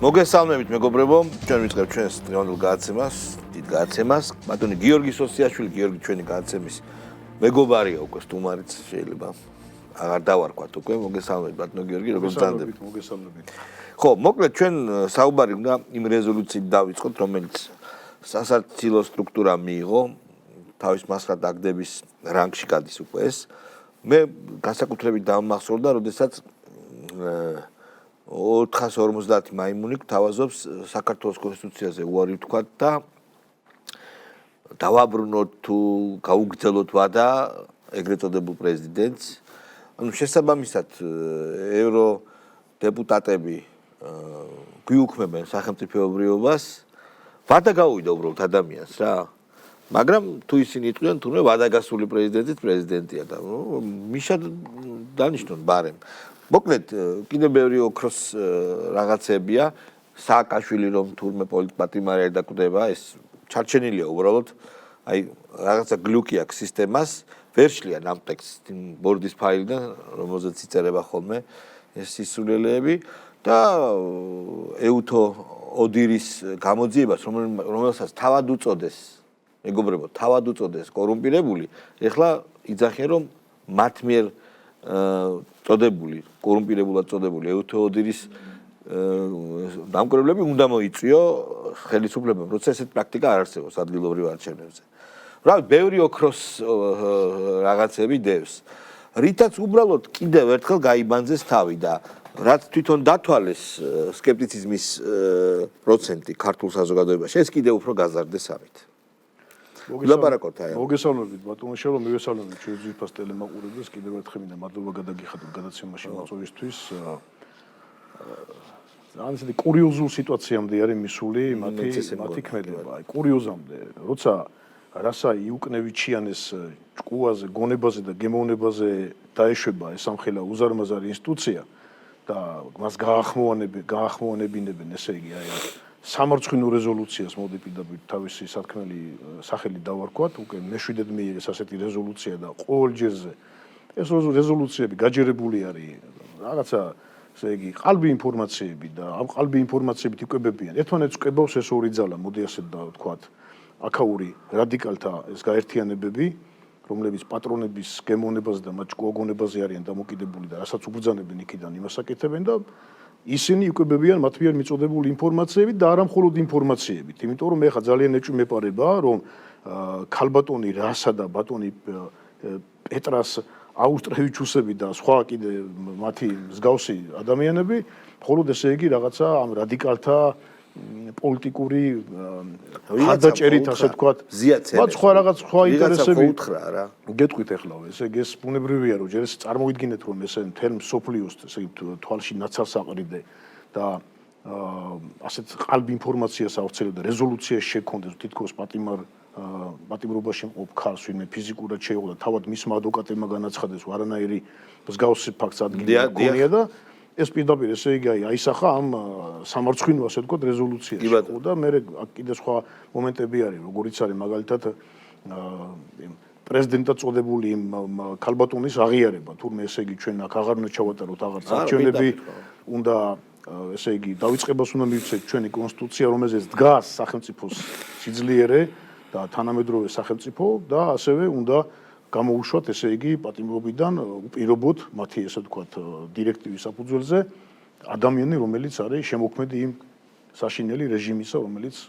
მოგესალმებით მეგობრებო, ჩვენ ვიწყებთ ჩვენს დღევანდელ გადაცემას, დიდ გადაცემას. ბატონი გიორგი სოსიაშვილი, გიორგი ჩვენი გადაცემის მეგობარია უკვე სტუმარიც შეიძლება აღარ დავარქვათ უკვე. მოგესალმებით ბატონო გიორგი, როგორ გძანდებით? მოგესალმებით. ხო, მოკლედ ჩვენ საუბარი უნდა იმ რეზოლუციით დავიწყოთ, რომელიც სასაცილო სტრუქტურა მიიღო, თავის მასხად აგდების რანგში გადის უკვე ეს. მე განსაკუთრებით დამახსოვრდა, როდესაც 450 მაიმუნი გვთავაზობს საქართველოს კონსტიტუციაზე უარი ვთქვათ და დავაბრუნოთ თუ გაუგრძელოთ ვადა ეგრეთ წოდებულ პრეზიდენტს. ანუ შესაბამისად ევროდეპუტატები გვიუქმებენ სახელმწიფოებრიობას, ვადა გაუვიდა უბრალოდ ადამიანს რა. მაგრამ თუ ისინი იტყვიან, თურმე ვადაგასული პრეზიდენტიც პრეზიდენტია და მიშად დანიშნონ ბარემ. მოკლედ, კიდევ ბევრი ოქროს რაღაცებია, სააკაშვილი რომ თურმე პოლიტპატიმარი არ დაკვდება, ეს ჩარჩენილია უბრალოდ, აი რაღაცა გლუკი აქვს სისტემას, ვერ შლიან ამ ტექსტს ბორდის ფაილიდან, რომელზეც იწერება ხოლმე ეს სისულელეები და ეუთო ოდირის გამოძიებას, რომელსაც თავად უწოდეს, მეგობრებო, თავად უწოდეს კორუმპირებული, ეხლა იძახიან რომ მათ მიერ წოდებული, კორუმპირებულად წოდებული ეუთოოდირის დამკვირვებლები უნდა მოიწვიო ხელისუფლებამ, როცა ესეთ პრაქტიკა არ არსებობს ადგილობრივ არჩევნებზე. რავი, ბევრი ოქროს რაღაცები დევს. რითაც უბრალოდ კიდევ ერთხელ გაიბანძეს თავი და რაც თვითონ დათვალეს სკეპტიციზმის პროცენტი ქართულ საზოგადოებაში, ეს კიდევ უფრო გაზარდეს ამით. მოგესალმებით ბატონო შევრო მივესალმებით ჩვენ ძვირფას ტელემაყურებელს კიდევ ერთხელ მინდა მადლობა გადაგიხადოთ გადაცემაში მოწვევისთვის. ძალიან ისეთი კურიოზული სიტუაციამდე არის მისული მათი ქმედება. აი კურიოზამდე, როცა რასა იუკნევიჩიანეს ჭკუაზე, გონებაზე და გემოვნებაზე დაეშვება ეს სამხელა უზარმაზარი ინსტიტუცია და მას გაახმოვანებინებენ, ესე იგი აი სამარცხვინო რეზოლუციას მოდი პირდაპირ თავისი სათქმელი სახელი დავარქვათ, უკვე მეშვიდედ მიიღეს ასეთი რეზოლუცია და ყოველ ჯერზე ეს რეზოლუციები გაჯერებული არის რაღაცა, ესე იგი, ყალბი ინფორმაციები და ამ ყალბი ინფორმაციებით იკვებებიან. ერთმანეთს კვებავს ეს ორი ძალა, მოდი ასე დავთქვათ, აქაური რადიკალთა ეს გაერთიანებები, რომლებიც პატრონების გემოვნებაზე და მათ ჭკუაგონებაზე არიან დამოკიდებული და რასაც უბრძანებენ იქიდან იმას აკეთებენ და ისინი იკვებებიან მათ მიერ მიწოდებული ინფორმაციებით და არა მხოლოდ ინფორმაციებით, იმიტომ რომ ეხლა ძალიან ეჭვი მეპარება, რომ ქალბატონი რასა და ბატონი პეტრას აუსტრევიჩუსები და სხვა კიდე მათი მსგავსი ადამიანები, მხოლოდ ესე იგი რაღაცა ამ რადიკალთა პოლიტიკური ხარდაჭერით, ასე ვთქვათ, მათ სხვა რაღაც სხვა ინტერესები უთხრა რა. გეტყვით ეხლა, ესე იგი ეს ბუნებრივია, რომ ჯერ ეს წარმოიდგინეთ, რომ ესე მთელ მსოფლიოს ესე იგი თვალში ნაცავს აყრიდე და ასეთ ყალბ ინფორმაციას ავრცელებდა, რეზოლუციაში შექონდეს თითქოს პატიმრობაში მყოფ ქალს, ვინმე ფიზიკურად შეეღო და თავად მისმა ადვოკატებმა განაცხადეს, არანაირი მსგავსი ფაქტს ადგილი ჰქონია და ეს პირდაპირ ესე იგი აისახა ამ სამარცხვინო ასე ვთქვათ რეზოლუციაში და მე კიდე სხვა მომენტები არის, როგორიც არის მაგალითად პრეზიდენტად წოდებული ქალბატონის აღიარება, თურმე ესე იგი ჩვენ აქ აღარ უნდა ჩავატაროთ აღარც არჩევნები, უნდა ესე იგი დავიწყებას უნდა მივცეთ ჩვენი კონსტიტუცია, რომელზეც დგას სახელმწიფოს სიძლიერე და თანამედროვე სახელმწიფო და ასევე უნდა გამოუშვათ ესე იგი პატიმრობიდან უპირობოდ მათი ესე ვთქვათ დირექტივის საფუძველზე ადამიანი, რომელიც არის შემოქმედი იმ საშინელი რეჟიმისა, რომელიც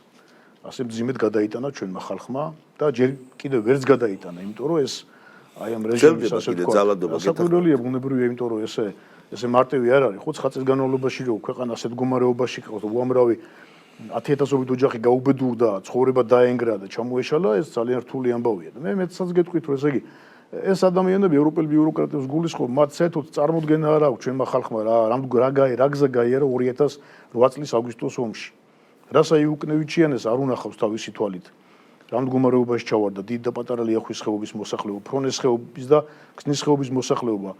ასე მძიმედ გადაიტანა ჩვენმა ხალხმა და ჯერ კიდევ ვერც გადაიტანა, იმიტომ რომ ეს აი ამ რეჟიმის ასე ვთქვათ საკურველია ბუნებრივია, იმიტომ რომ ესე მარტივი არ არის, ხო, 9 წლის განმავლობაში რო ქვეყანა ასეთ მდგომარეობაში ყავს, უამრავი 10,000-ობით ოჯახი გაუბედურდა, ცხოვრება დაენგრა და ჩამოეშალა, ეს ძალიან რთული ამბავია და მე მეცაც გეტყვით, რომ ესე იგი ეს ადამიანები ევროპელ ბიუროკრატებს გულისხმობ, მათ საერთოდ წარმოდგენა არ აქვს ჩვენმა ხალხმა რა გზა გაიარა 2008 წლის აგვისტოს ომში. რასა იუკნევიჩიანეს არ უნახავს თავისი თვალით. რა მდგომარეობაში ჩავარდა დიდ და პატარა ლიახვის ხეობის მოსახლეობა, ფრონეს ხეობის და ქსნის ხეობის მოსახლეობა.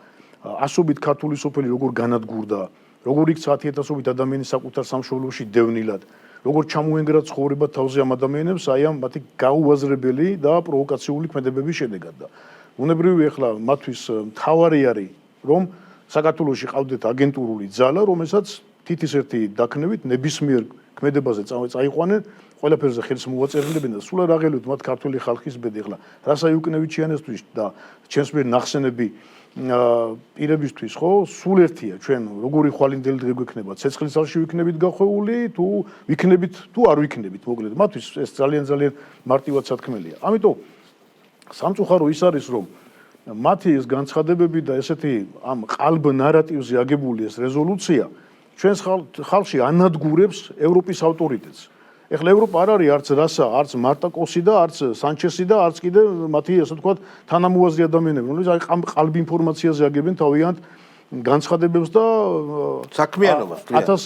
ასობით ქართული სოფელი როგორ განადგურდა, როგორ იქცა 10,000-ობით ადამიანი საკუთარ სამშობლოში დევნილად. როგორ ჩამოენგრა ცხოვრება თავზე ამ ადამიანებს აი ამ მათი გაუაზრებელი და პროვოკაციული ქმედებების შედეგად და უნებრივი ახლა მათთვის მთავარი არის რომ საქართველოში ყავდეთ აგენტურული ძალა რომელსაც თითის ერთი დაქნევით ნებისმიერ ქმედებაზე წაიყვანენ, ყველაფერზე ხელს მოვაწერილებენ და სულ არ აღელვით მათ ქართული ხალხის ბედი. ახლა რასა იუკნევიჩიანესთვის და ჩვენს მიერ ნახსენები პირებისთვის ხო სულ ერთია ჩვენ როგორი ხვალინდელი დღე გვექნება ცეცხლის ალში ვიქნებით გახვეული თუ ვიქნებით თუ არ ვიქნებით მოკლედ მათთვის ეს ძალიან მარტივად სათქმელია. ამიტომ სამწუხარო ის არის რომ მათი ეს განცხადებები და ესეთი ამ ყალბ ნარატივზე აგებული ეს რეზოლუცია ჩვენს ხალხში ანადგურებს ევროპის ავტორიტეტს. ეხლა ევროპა არ არის არც რასა, არც მარტაკოსი და არც სანჩესი და არც კიდე მათი ასე ვთქვათ თანამოაზრი ადამიანები, რომლებიც ამ ყალბ ინფორმაციაზე აგებენ თავიანთ განცხადებებს და საქმიანობას,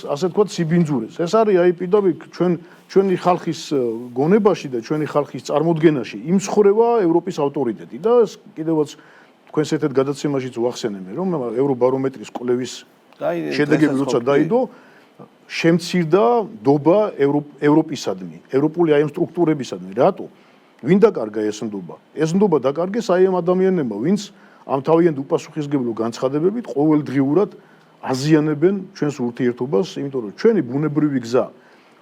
ასე ვთქვათ სიბინძურეს. ეს არის აი პირდაპირ ჩვენი ხალხის გონებაში და ჩვენი ხალხის წარმოდგენაში იმსხვრევა ევროპის ავტორიტეტი და ეს კიდევაც თქვენს ერთ გადაცემაშიც ვახსენებ რომ ევრობარომეტრის კვლევის შედეგები როცა დაიდო შემცირდა დობა ევროპისადმი, ევროპული აი ამ სტრუქტურებისადმი. რატო? ვინ დაკარგა ეს ნდობა? ეს ნდობა დაკარგეს აი ამ ადამიანებმა, ვინც ამ თავიანთ უპასუხისმგებლო განცხადებებით ყოველდღიურად აზიანებენ ჩვენს ურთიერთობას, იმიტომ რომ ჩვენი ბუნებრივი გზა,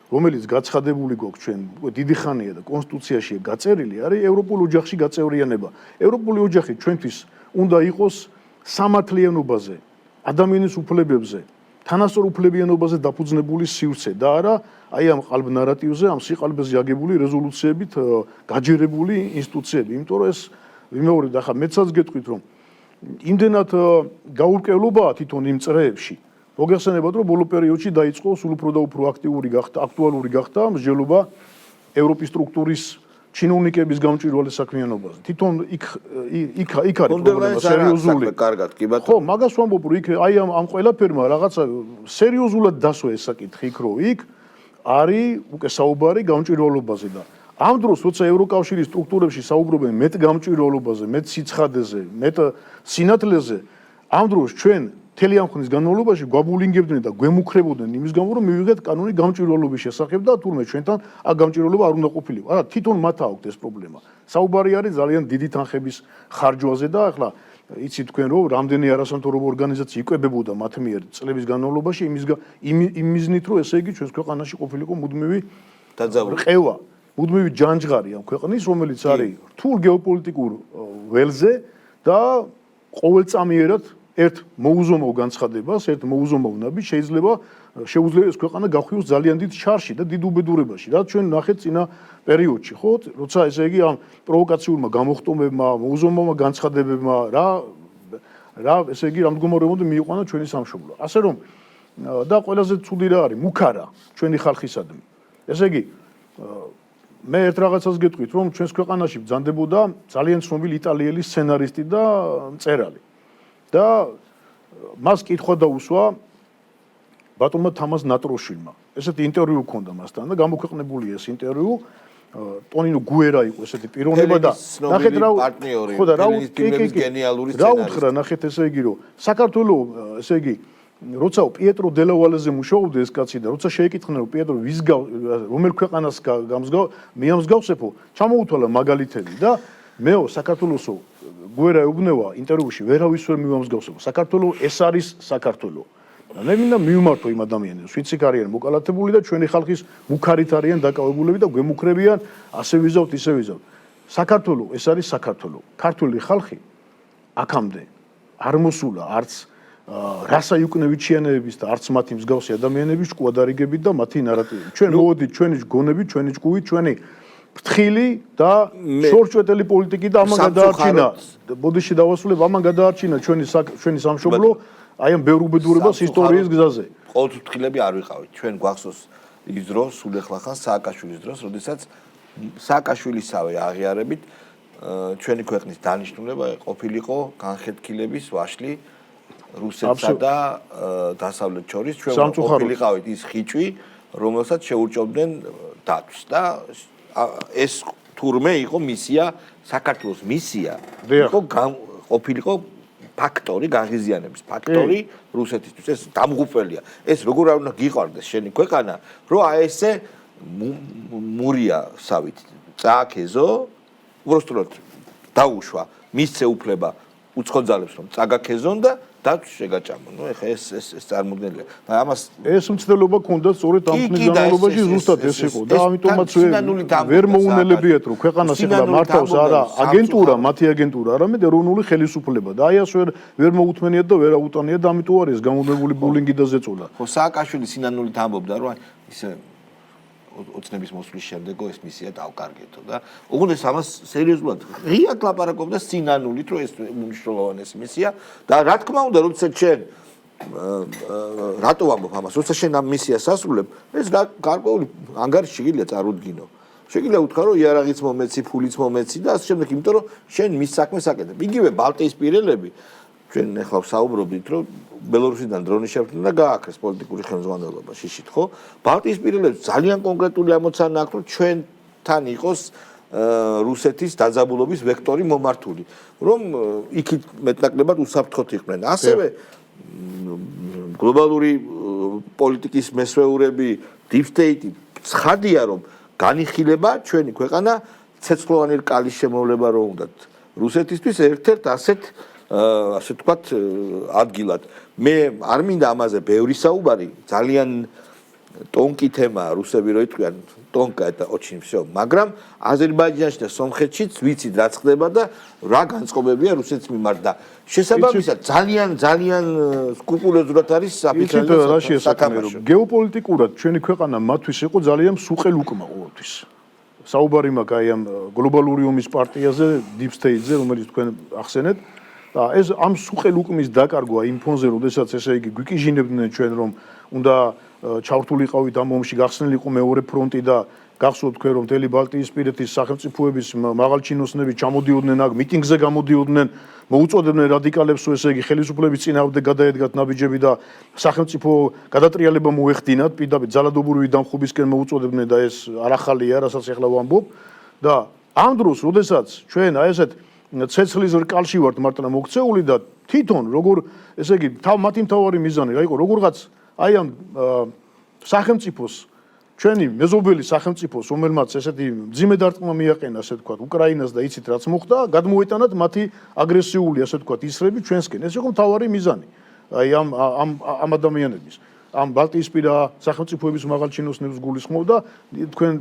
რომელიც გაცხადებული გვაქვს ჩვენ დიდი ხანია და კონსტიტუციაშია გაწერილი, არის ევროპულ ოჯახში გაწევრიანება. ევროპული ოჯახი ჩვენთვის უნდა იყოს სამართლიანობაზე, ადამიანის უფლებებზე, თანასწორ უფლებიანობაზე დაფუძნებული სივრცე და არა აი ამ ყალბ ნარატივზე, ამ სიყალბეზე აგებული რეზოლუციებით გაჯერებული ინსტიტუციები. იმიტომ რომ ეს ვიმეორებ ახლა მეცაც გეტყვით რომ იმდენად გაურკვევლობაა თვითონ იმ წრეებში. მოგეხსენებათ რომ ბოლო პერიოდში დაიწყო სულ უფრო და უფრო აქტუალური გახდა მსჯელობა ევროპის სტრუქტურის ჩინოვნიკების გამჭვირვალე საქმიანობაზე. თვითონ იქ არის პრობლემა სერიოზული. კარგად კი ბატონო. ხო, მაგას ვამბობ რომ იქ აი ამ ყველაფერმა რაღაცა სერიოზულად დასვა ეს საკითხი იქ რომ იქ არის უკვე საუბარი გამჭვირვალობაზე და ამ დროს როცა ევროკავშირის სტრუქტურებში საუბრობენ მეტ გამჭვირვალობაზე, მეტ სიცხადეზე, მეტ სინათლეზე, ამ დროს ჩვენ მთელი ამ ხნის განმავლობაში გვაბულინგებდნენ და გვემუქრებოდნენ იმის გამო რომ მივიღეთ კანონი გამჭვირვალობის შესახებ და თურმე ჩვენთან აქ გამჭვირვალობა არ უნდა ყოფილიყო. არა, თვითონ მათ აქვთ ეს პრობლემა. საუბარი არის ძალიან დიდი თანხების ხარჯვაზე და ახლა იცით თქვენ რომ რამდენი არასამთავრობო ორგანიზაცია იკვებებოდა მათ მიერ წლების განმავლობაში იმ მიზნით რომ ესე იგი ჩვენს ქვეყანაში ყოფილიყო მუდმივი ყევა, მუდმივი ჯანჯღარი ამ ქვეყნის რომელიც არის რთულ გეოპოლიტიკურ ველზე და ყოველწამიერად ერთ მოუზომავ განცხადებას, ერთ მოუზომავ ნაბიჯს შეუძლია ეს ქვეყანა გახვიოს ძალიან დიდ შარში და დიდ უბედურებაში. რაც ჩვენ ნახეთ წინა პერიოდში, ხო? როცა ესე იგი ამ პროვოკაციურმა გამოხტომებმა, მოუზომავმა განცხადებებმა რა ესე იგი რამ მდგომარეობამდე მიიყვანა ჩვენი სამშობლო. ასე რომ და ყველაზე ცუდი რა არის, მუქარა ჩვენი ხალხისადმი. ესე იგი მე ერთ რაღაცას გეტყვით, რომ ჩვენს ქვეყანაში ბრძანდებოდა ძალიან ცნობილი იტალიელი სცენარისტი და მწერალი. და მას კითხვა დაუსვა ბატონმა თამას ნატროშვილმა. ესეთი ინტერვიუ ჰქონდა მასთან და გამოქვეყნებული ეს ინტერვიუ ტონინო გუერა იყო ესეთი პიროვნება და ნახეთ რა პარტნიორი ხო და რა გენიალური სცენარისტი. რა უთხრა ნახეთ ესე იგი რომ საქართველოს ესე იგი როცა პიეტრო დელავალეზე მუშაობდა ეს კაცი და როცა შეეკითხნენ რომ პიეტრო ვის რომელ ქვეყანას მიამსგავსებო ჩამოუთვალა მაგალითები და მეო საქართველოსო გუერა ეუბნება ინტერვიუში ვერავის ვერ მივამსგავსებო საქართველოს ეს არის საქართველოს და მე მინდა მივმართო იმ ადამიანებს ვინც იქ არიან მოკალათებული და ჩვენი ხალხის მუქარით არიან დაკავებულები და გვემუქრებიან ასე ვიზავთ ისე ვიზავთ საქართველოს ეს არის საქართველოს ქართული ხალხი აქამდე არ მოსულა არც რასა იუკნევიჩიანების და არც მათი მსგავსი ადამიანების ჭკუადარიგებით და მათი ნარატივით ჩვენ მოვედით ჩვენი გონებით ჩვენი ჭკუით ჩვენი ფრთხილი და შორჩვეტელი პოლიტიკი და ამან გადაარჩინა ბოდიში დავასრულებ ამან გადაარჩინა ჩვენი სამშობლო აი ამ ბევრ უბედურებას ისტორიის გზაზე ყოველთვითხილები არ ვიყავით ჩვენ გვახსოვს ის დრო სულ ეხლახან სააკაშვილის დროს როდესაც სააკაშვილისავე აღიარებით ჩვენი ქვეყნის დანიშნულება ყოფილიყო განხეთქილების ვაშლი რუსეთსა და დასავლეთ შორის ჩვენ ყოფილიყავით ის ხიჭვი რომელსაც შეურჭობდნენ დათვს და ეს თურმე იყო მისია საქართველოს მისია იყო ყოფილიყო ფაქტორი განღიზიანების ფაქტორი რუსეთისთვის ეს დამღუპველია ეს როგორ არ უნდა გიყვარდეს შენი ქვეყანა რომ აი ესე მურიასავით წააქეზო უბრალოდ დაუშვა მისცე უფლება უცხო ძალებს რომ წაგაქეზონ და დაც შეგაჭამა. ნუ ეხა ეს წარმოქმნილია. და ამას ეს მცდელობა ქონდა სწორედ ამ ხნის განმავლობაში ზუსტად ეს იყო და ამიტომაც ვერ მოუნელებიათ რომ ქვეყანას ეხლა მართავს არა აგენტურა, მათი აგენტურა, არამედ ეროვნული ხელისუფლება და აი ასე ვერ მოუთმენიათ და ვერ აუტანიათ და ამიტომ არის გამუდმებული ბულინგი და ზეწოლა. ხო, სააკაშვილი სინანულით ამბობდა რომ ისე ოცნების მოსვლის შემდეგ ეს მისია დავკარგეთო და უგუნდეს ამას სერიოზულად ღიად ლაპარაკობდა სინანულით რომ ეს მნიშვნელოვანესი მისია და რა თქმა უნდა როცა ჩვენ რატო ვამბობ ამას როცა შენ ამ მისიას ასრულებ ეს გარკვეული ანგარიში შეგიძლია წარუდგინო შეგიძლია უთქვა რომ იარაღიც მომეცი ფულიც მომეცი და ასე შემდეგ იმიტომ რომ შენ მის საქმეს აკეთებ იგივე ბალტიისპირელები ჩვენ ახლა საუბრობდით რომ ბელორუსიდან დრონის შეფრთნა და გააქრეს პოლიტიკური ხელმძღვანელობა შიშით ხო ბალტიისპირელებს ძალიან კონკრეტული ამოცანა აქვს რომ ჩვენთან იყოს რუსეთის დაძაბულობის ვექტორი მომართული რომ იქით მეტნაკლებად უსაფრთხოდ იყვნენ ასევე გლობალური პოლიტიკის მესვეურები deep state ცხადია რომ განიხილება ჩვენი ქვეყანა ცეცხლოვანი რკალის შემოვლება რო უნდათ რუსეთისთვის ერთ-ერთ ასე თქვათ ადგილად მე არ მინდა ამაზე ბევრი საუბარი ძალიან ტონკი თემაა რუსები რო იტყვიან ტონკა это очень всё მაგრამ აზერბაიჯანში და სომხეთშიც ვიცით რა ხდება და რა განწყობებია რუსეთის მიმართ და შესაბამისად ძალიან სკრუპულოზურად არის საფრთხე საკამერო გეოპოლიტიკურად ჩვენი ქვეყანა მათთვის იყო ძალიან სუყელუკმა ყოველთვის საუბარი მაქვს აი ამ გლობალური ომის პარტიაზე deep state-ზე რომელიც თქვენ ახსენეთ და ეს ამ სუყელუკმის დაკარგვა იმ ფონზე, როდესაც ესე იგი გვიკიჟინებდნენ ჩვენ რომ უნდა ჩავრთულიყავით ამ ომში, გახსნილიყო მეორე ფრონტი და გახსოვთ თქვენ რომ მთელი ბალტიისპირეთის სახელმწიფოების მაღალჩინოსნები ჩამოდიოდნენ აქ მიტინგზე გამოდიოდნენ, მოუწოდებდნენ რადიკალებს, ესე იგი ხელისუფლების წინააღმდეგ გადაედგათ ნაბიჯები და სახელმწიფო გადატრიალება მოეხდინათ, პირდაპირ ძალადობრივი დამხობისკენ მოუწოდებდნენ და ეს არ ახალია, რასაც ახლა ვამბობ და ამ დროს, როდესაც ჩვენ აი ესეთ ცეცხლის რკალში ვართ მარტო მოქცეული და თვითონ როგორ ესე იგი მათი მთავარი მიზანი რა იყო როგორღაც აი ამ სახელმწიფოს ჩვენი მეზობელი სახელმწიფოს რომელმაც ესეთი მძიმე დარტყმა მიაყენა ასე თქვა უკრაინას და იცით რაც მოხდა გადმოეტანათ მათი აგრესიული ასე თქვა ისრები ჩვენსკენ ეს იყო მთავარი მიზანი აი ამ ადამიანების ამ ბალტიისპირა სახელმწიფოების მაღალჩინოსნებს გულისხმობდა თქვენ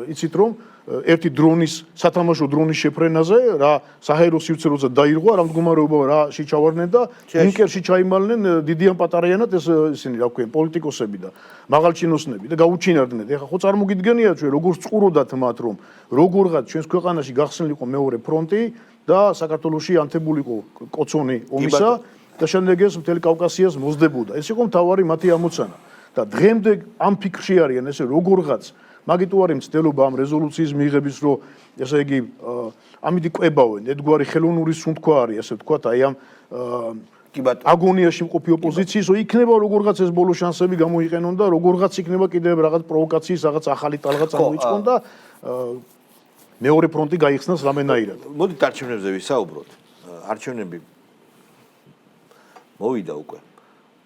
იცით რომ ერთი დრონის სათამაშო დრონის შეფრენაზე რა საჰაერო სივრცე დაირღვა რა მდგომარეობა რა შეჩავარდნენ და ბუნკერში ჩაიმალნენ დიდიან პატარაიანად ეს ისინი რა ქვია პოლიტიკოსები და მაღალჩინოსნები და გაუჩინარდნენ ეხლა ხო წარმოგიდგენია ჩვენ როგორ წყუროდათ მათ რომ როგორღაც ჩვენს ქვეყანაში გახსნილიყო მეორე ფრონტი და საქართველოში ანთებულიყო კოცონი ომისა და შემდეგ ეს მთელი კავკასიას მოსდებოდა. ეს იყო მთავარი მათი ამოცანა. და დღემდე ამ ფიქრში არიან ესე როგორღაც მაგით უარი მცდელობა ამ რეზოლუციის მიღების რო ესე იგი ამითი ყვებავენ ერთგვარი ხელოვნური სუნთქვა არის ასე ვთქვათ აი ამ აგონიაში მყოფი ოპოზიციის რო იქნება როგორღაც ეს ბოლო შანსები გამოიყენონ და როგორღაც იქნება კიდევ რაღაც პროვოკაციის რაღაც ახალი ტალღა წარმოიწყონ და მეორე ფრონტი გაიხსნას რამენაირად. მოდით არჩევნებზე ვისაუბროთ. არჩევნები მოვიდა უკვე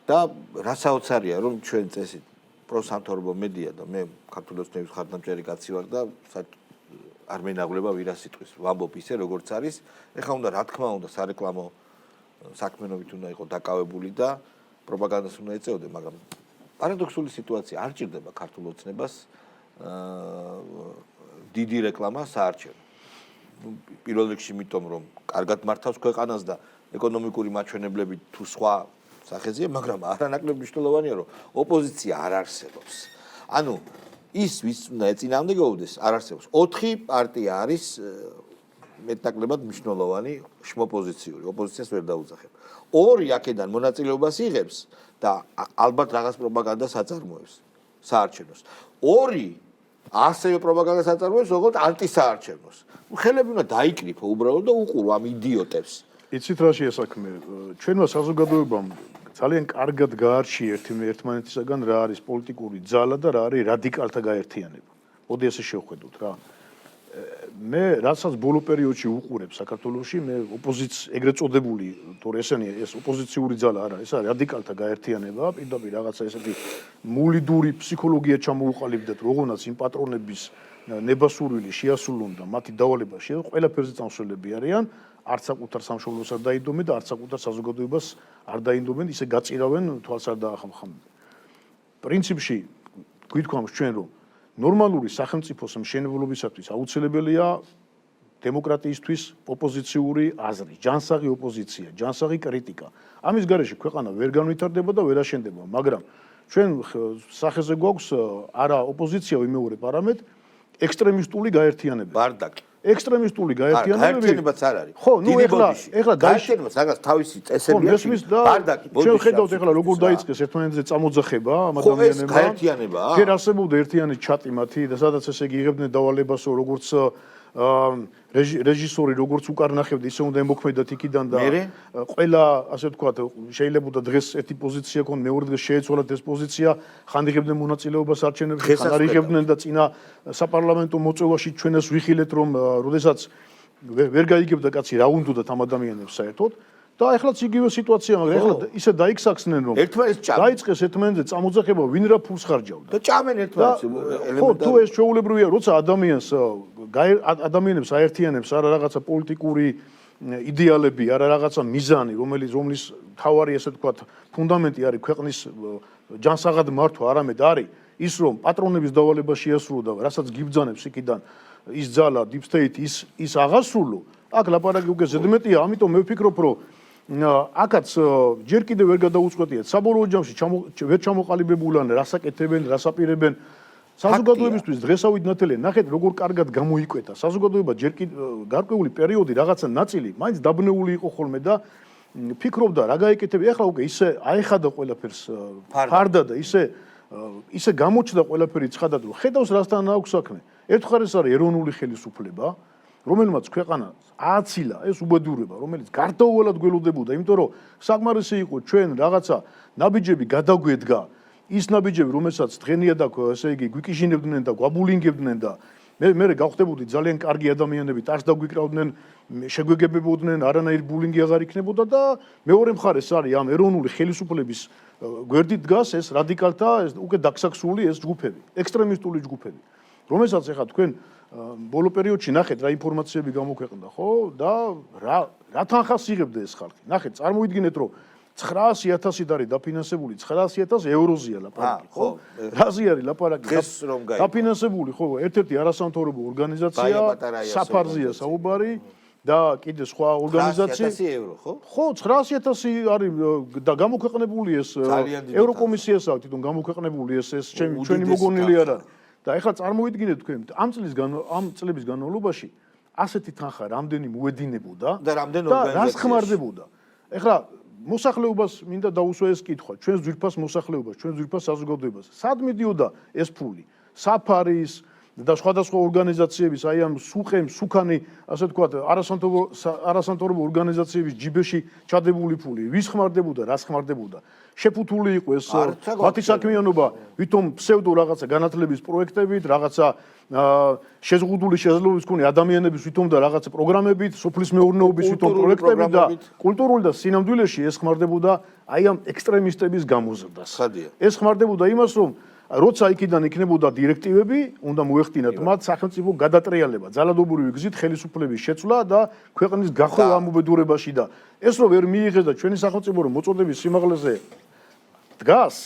და რა საოცარია რომ ჩვენ წესით პროსამთავრობო მედია და მე ქართული ოცნების ხარდამჭერი კაცი ვარ და არ მენაღვლება ვირას სიტყვის ვამბობ ისე როგორც არის ეხლა უნდა რა თქმა უნდა სარეკლამო საქმიანობით უნდა იყო დაკავებული და პროპაგანდას უნდა ეწეოდე მაგრამ პარადოქსული სიტუაცია არ ჭირდება ქართულ ოცნებას დიდი რეკლამა საარჩევნო პირველ რიგში იმიტომ რომ კარგად მართავს ქვეყანას და ეკონომიკური მაჩვენებლები თუ სხვა სახეზეა, მაგრამ არანაკლებ მნიშვნელოვანია, რომ ოპოზიცია არ არსებობს. ანუ ის ვის უნდა ეწინააღმდეგებოდეს, არ არსებობს. 4 პარტია არის მეტნაკლებად მნიშვნელოვანი შმოპოზიციური, ოპოზიციას ვერ დაუძახებ. 2 აქედან მონაწილეობას იღებს და ალბათ რაღაც პროპაგანდას აწარმოებს საარჩევნოს. 2 ასევე პროპაგანდას აწარმოებს, როგორც ანტისაარჩევნოს. ხელები უნდა დაიკრიფო უბრალოდ და უყურო ამ იდიოტებს. იცით რა შეასაქმე ჩვენმა საზოგადოებამ ძალიან კარგად გაარჩია ერთმანეთისაგან რა არის პოლიტიკური ძალა და რა არის რადიკალთა გაერთიანება. მოდი ესე შევხედოთ რა. მე რასაც ბოლო პერიოდში უყურებ საქართველოში მე ეგრეთ წოდებული თორე ესენი ეს ოპოზიციური ძალა არა ეს არის რადიკალთა გაერთიანება პირდაპირ რაღაცა ესეთი მულიდური ფსიქოლოგია ჩამოუყალიბდათ როგორაც იმ პატრონების ნებასურვილი შეასრულონ და მათი დავალება ყველაფერზე წამსვლელები არიან არც საკუთარ სამშობლოს არ დაინდომენ და არც საკუთარ საზოგადოებას არ დაინდომენ, ისე გაწირავენ თვალს არ დაახამხამენ. პრინციპში გვითქვამს ჩვენ რომ ნორმალური სახელმწიფოს მშენებლობისათვის აუცილებელია დემოკრატიისთვის ოპოზიციური აზრი, ჯანსაღი ოპოზიცია, ჯანსაღი კრიტიკა. ამის გარეშე ქვეყანა ვერ განვითარდება და ვერ აშენდება, მაგრამ ჩვენ სახეზე გვაქვს არა ოპოზიცია ვიმეორე პარამეტ, ექსტრემისტული გაერთიანება. ბარდაკი. ექსტრემისტული გაერთიანებები. გაერთიანებაც არ არის. ხო, ნუ ეხლა გაერთიანებას რაღაც თავისი წესები აქვს. ბარდაკი, ჩვენ ხედავთ ეხლა როგორ დაიწყეს ერთმანეთზე წამოძახება ამ ადამიანებმა. გაერთიანებაა. ჯერ არსებობდა ერთიანი ჩატი მათი და სადაც ესე იგი იღებდნენ დავალებას, როგორც რეჟისორი როგორც უკარნახებდა, ისე უნდა ემოქმედათ იქიდან და ყველა ასე ვთქვათ, შეიძლება დღეს ერთი პოზიცია ქონ, მეორე დღეს შეეცვალათ ეს პოზიცია, ხან იღებდნენ მონაწილეობას არჩევნებში, ხან არ იღებდნენ და წინა საპარლამენტო მოწვევაში ჩვენ ეს ვიხილეთ, რომ როდესაც ვერ გაიგებდა კაცი რა უნდათ ამ ადამიანებს საერთოდ და ეხლაც იგივე სიტუაცია, მაგრამ ეხლა ისე დაიქსაქსნენ რომ დაიწყეს ერთმანეთზე წამოძახება, ვინ რა ფულს ხარჯავდა და ჭამენ ერთმანეთს. ხო, თუ ეს ჩვეულებრივია, როცა ადამიანებს აერთიანებს არა რაღაცა პოლიტიკური იდეალები, არა რაღაცა მიზანი, რომლის თავარი ესე ვთქვათ, ფუნდამენტი არის ქვეყნის ჯანსაღად მართვა, არამედ არის ის რომ პატრონების დავალება შეასრულო და რასაც გიბძანებს იქიდან ის ძალა deep state ის აღასრულო, აქ ლაპარაკი უკვე ზედმეტია, ამიტომ მე ვფიქრობ რომ აქაც ჯერ კიდევ ვერ გადაუწყვეტიათ საბოლოო ჯამში ვერ ჩამოყალიბებულან რასაკეთებენ, რასაპირებენ საზოგადოებისთვის დღესავით ნათელია, ნახეთ როგორ კარგად გამოიკვეთა საზოგადოება ჯერ კიდევ გარკვეული პერიოდი რაღაცა ნაწილი მაინც დაბნეული იყო ხოლმე და ფიქრობდა რა გაეკეთებია, ეხლა უკვე ისე აეხადა ყველაფერს ფარდა და ისე გამოჩნდა ყველაფერი ცხადად რომ ხედავს რასთან აქვს საქმე. ერთხელ ეს არის ეროვნული ხელისუფლება, რომელმაც ქვეყანა ააცილა ეს უბედურება, რომელიც გარდაუვალად გველოდებოდა, იმიტომ რომ საკმარისი იყო ჩვენ რაღაცა ნაბიჯები გადაგვედგა, ის ნაბიჯები, რომელსაც დღენია და ესე იგი გვიკიჟინებდნენ და გვაბულინგებდნენ და მე გავხდებოდი ძალიან კარგი ადამიანები, ტარს დაგვიკრავდნენ, შეგვეგებებოდნენ, არანაირი ბულინგი აღარ იქნებოდა და მეორე მხარეს არის ამ ეროვნული ხელისუფლების გვერდით დგას ეს რადიკალთა უკვე დაქსაქსული ეს ჯგუფები, ექსტრემისტული ჯგუფები, რომელსაც ახლა თქვენ ბოლო პერიოდში ნახეთ რა ინფორმაციები გამოქვეყნდა, ხო? და რა თანხას იღებდა ეს ხალხი. ნახეთ, წარმოიდგინეთ რომ 900,000-ით არის დაფინანსებული, 900,000 ევროზეა ლაპარაკი, ხო? რაზე არის ლაპარაკი? დაფინანსებული, ხო, ერთ-ერთი არასამთავრობო ორგანიზაცია, საფარზეა საუბარი და კიდე სხვა ორგანიზაცია. 900,000 ევრო, ხო? ხო, 900,000 არის და გამოქვეყნებული ეს ევროკომისიას აქვს თვითონ გამოქვეყნებული ეს ჩვენი მოგონილი არ არის. და ეხლა წარმოიდგინეთ თქვენ ამ წლების განმავლობაში ასეთი თანხა რამდენი მოედინებოდა და რამდენი ორგანიზაცია რას ხმარდებოდა. ეხლა მოსახლეობას მინდა დაუსვა ეს კითხვა, ჩვენს ძვირფას მოსახლეობას, ჩვენს ძვირფას საზოგადოებას. სად მიდიოდა ეს ფული? საფარის და სხვადასხვა ორგანიზაციების, აი ამ სუქანი, ასე ვთქვათ, არასამთავრობო ორგანიზაციების ჯიბეში ჩადებული ფული, ვის ხმარდებოდა, რას ხმარდებოდა? შეფუთული იყო ეს მათი საქმიანობა, ვითომ ფსევდო რაღაცა განათლების პროექტებით, რაღაცა შეზღუდული შესაძლებლობის მქონე ადამიანების ვითომ და რაღაცა პროგრამებით, სოფლის მეურნეობის ვითომ პროექტებით და კულტურული და სინამდვილეში ეს ხმარდებოდა აი ამ ექსტრემისტების გამოზრდას. ეს ხმარდებოდა იმას, რომ როცა იქიდან იქნებოდა დირექტივები, უნდა მოეხდინათ მათ სახელმწიფო გადატრიალება, ძალადობრივი გზით ხელისუფლების შეცვლა და ქვეყნის გახრევა ამ უბედურებაში და ეს რო ვერ მიიღეს და ჩვენი სახელმწიფო რომ მოწოდების სიმაღლეზე დგას,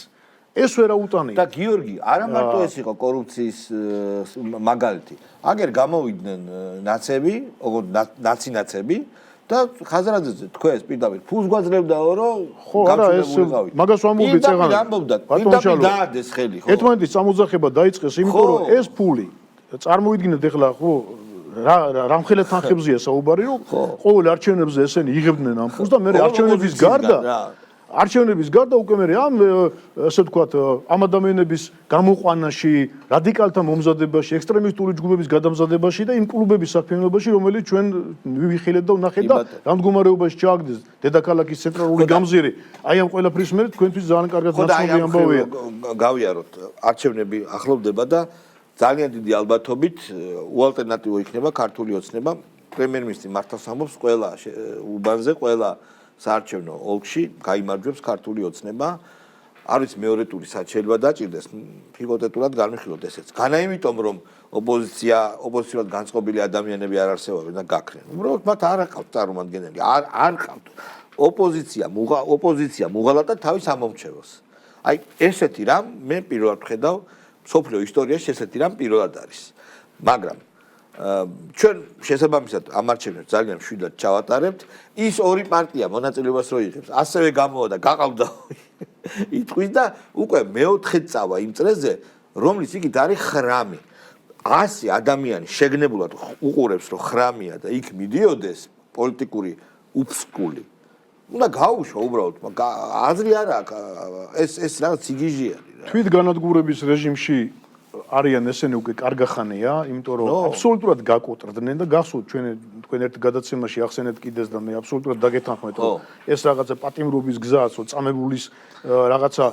ეს ვერ აუტანია. და გიორგი, არა მარტო ეს იყო კორუფციის მაგალითი. აგერ გამოვიდნენ ნაცები, ნაცი-ნაცები და ხაზრაძეზე თქვენს პირდაპირ ფულს გვაძლევდაო რომ გამშვიდობულიყავით. მაგას ვამბობდი წეგან. პირდაპირ დაადეს ხელი, ხო? ერთმანეთის წამოძახება დაიწყეს, იმიტომ რომ ეს ფული წარმოიდგინეთ ეხლა ხო რამხელა თანხებზეა საუბარი, რომ ყოველ არჩევნებზე ესენი იღებდნენ ამ ფულს და მე არჩევნების გარდა უკვე მე ამ ასე ვთქვათ ამ ადამიანების გამოყვანაში, რადიკალთა მომზადებაში, ექსტრემისტული ჯგუფების გადამზადებაში და იმ კლუბების საქმიანობაში, რომელიც ჩვენ ვიხილეთ და ვნახეთ და რამ მდგომარეობაში ჩააგდეს დედაქალაქის ცენტრალური გამზირი. აი ამ ყველაფრის მერე თქვენთვის ძალიან კარგად ნაცნობი ამბავია. გავიაროთ, არჩევნები ახლოვდება და ძალიან დიდი ალბათობით უალტერნატივო იქნება ქართული ოცნება. პრემიერ-მინისტრი მართავს ამბობს ყველა უბანზე, ყველა საარჩევნო ოლქში გაიმარჯვებს ქართული ოცნება. არ ვიცი მეორე ტური სად შეიძლება დაჭირდეს, ჰიპოთეტურად განვიხილოთ ესეც. განა იმიტომ რომ ოპოზიციურად განწყობილი ადამიანები არ არსებობენ და გაქრენ. უბრალოდ მათ არ აყავთ წარმომადგენელი, არ ყავთ. ოპოზიცია მუღალატა თავის ამომრჩეველს. აი ესეთი რამ მე პირველად ვხედავ სოფლიო ისტორიაში ესეთი რამ პირველად არის. მაგრამ ჩვენ შესაბამისად ამ არჩევნებს ძალიან მშვიდად ჩავატარებთ. ის ორი პარტია მონაწილეობას რო იღებს, ასევე გამოვა და გაყავდა იტყვის და უკვე მეოთხე წავა იმ წრეზე, რომლის იქით არის ხრამი. 100 ადამიანი შეგნებულად უყურებს, რომ ხრამია და იქ მიდიოდეს პოლიტიკური უფსკული. უნდა გაუშვა უბრალოდ, აზრი არ აქვს, ეს რაღაც სიგიჟე არის. თვითგანადგურების რეჟიმში არიან ესენი უკვე კარგა ხანია, იმიტომ რომ აბსოლუტურად გაკოტრდნენ და გახსოვთ თქვენ ერთ გადაცემაში ახსენეთ კიდეს და მე აბსოლუტურად დაგეთანხმეთ რომ ეს რაღაცა პატიმრობის გზაა, წამებულის რაღაცა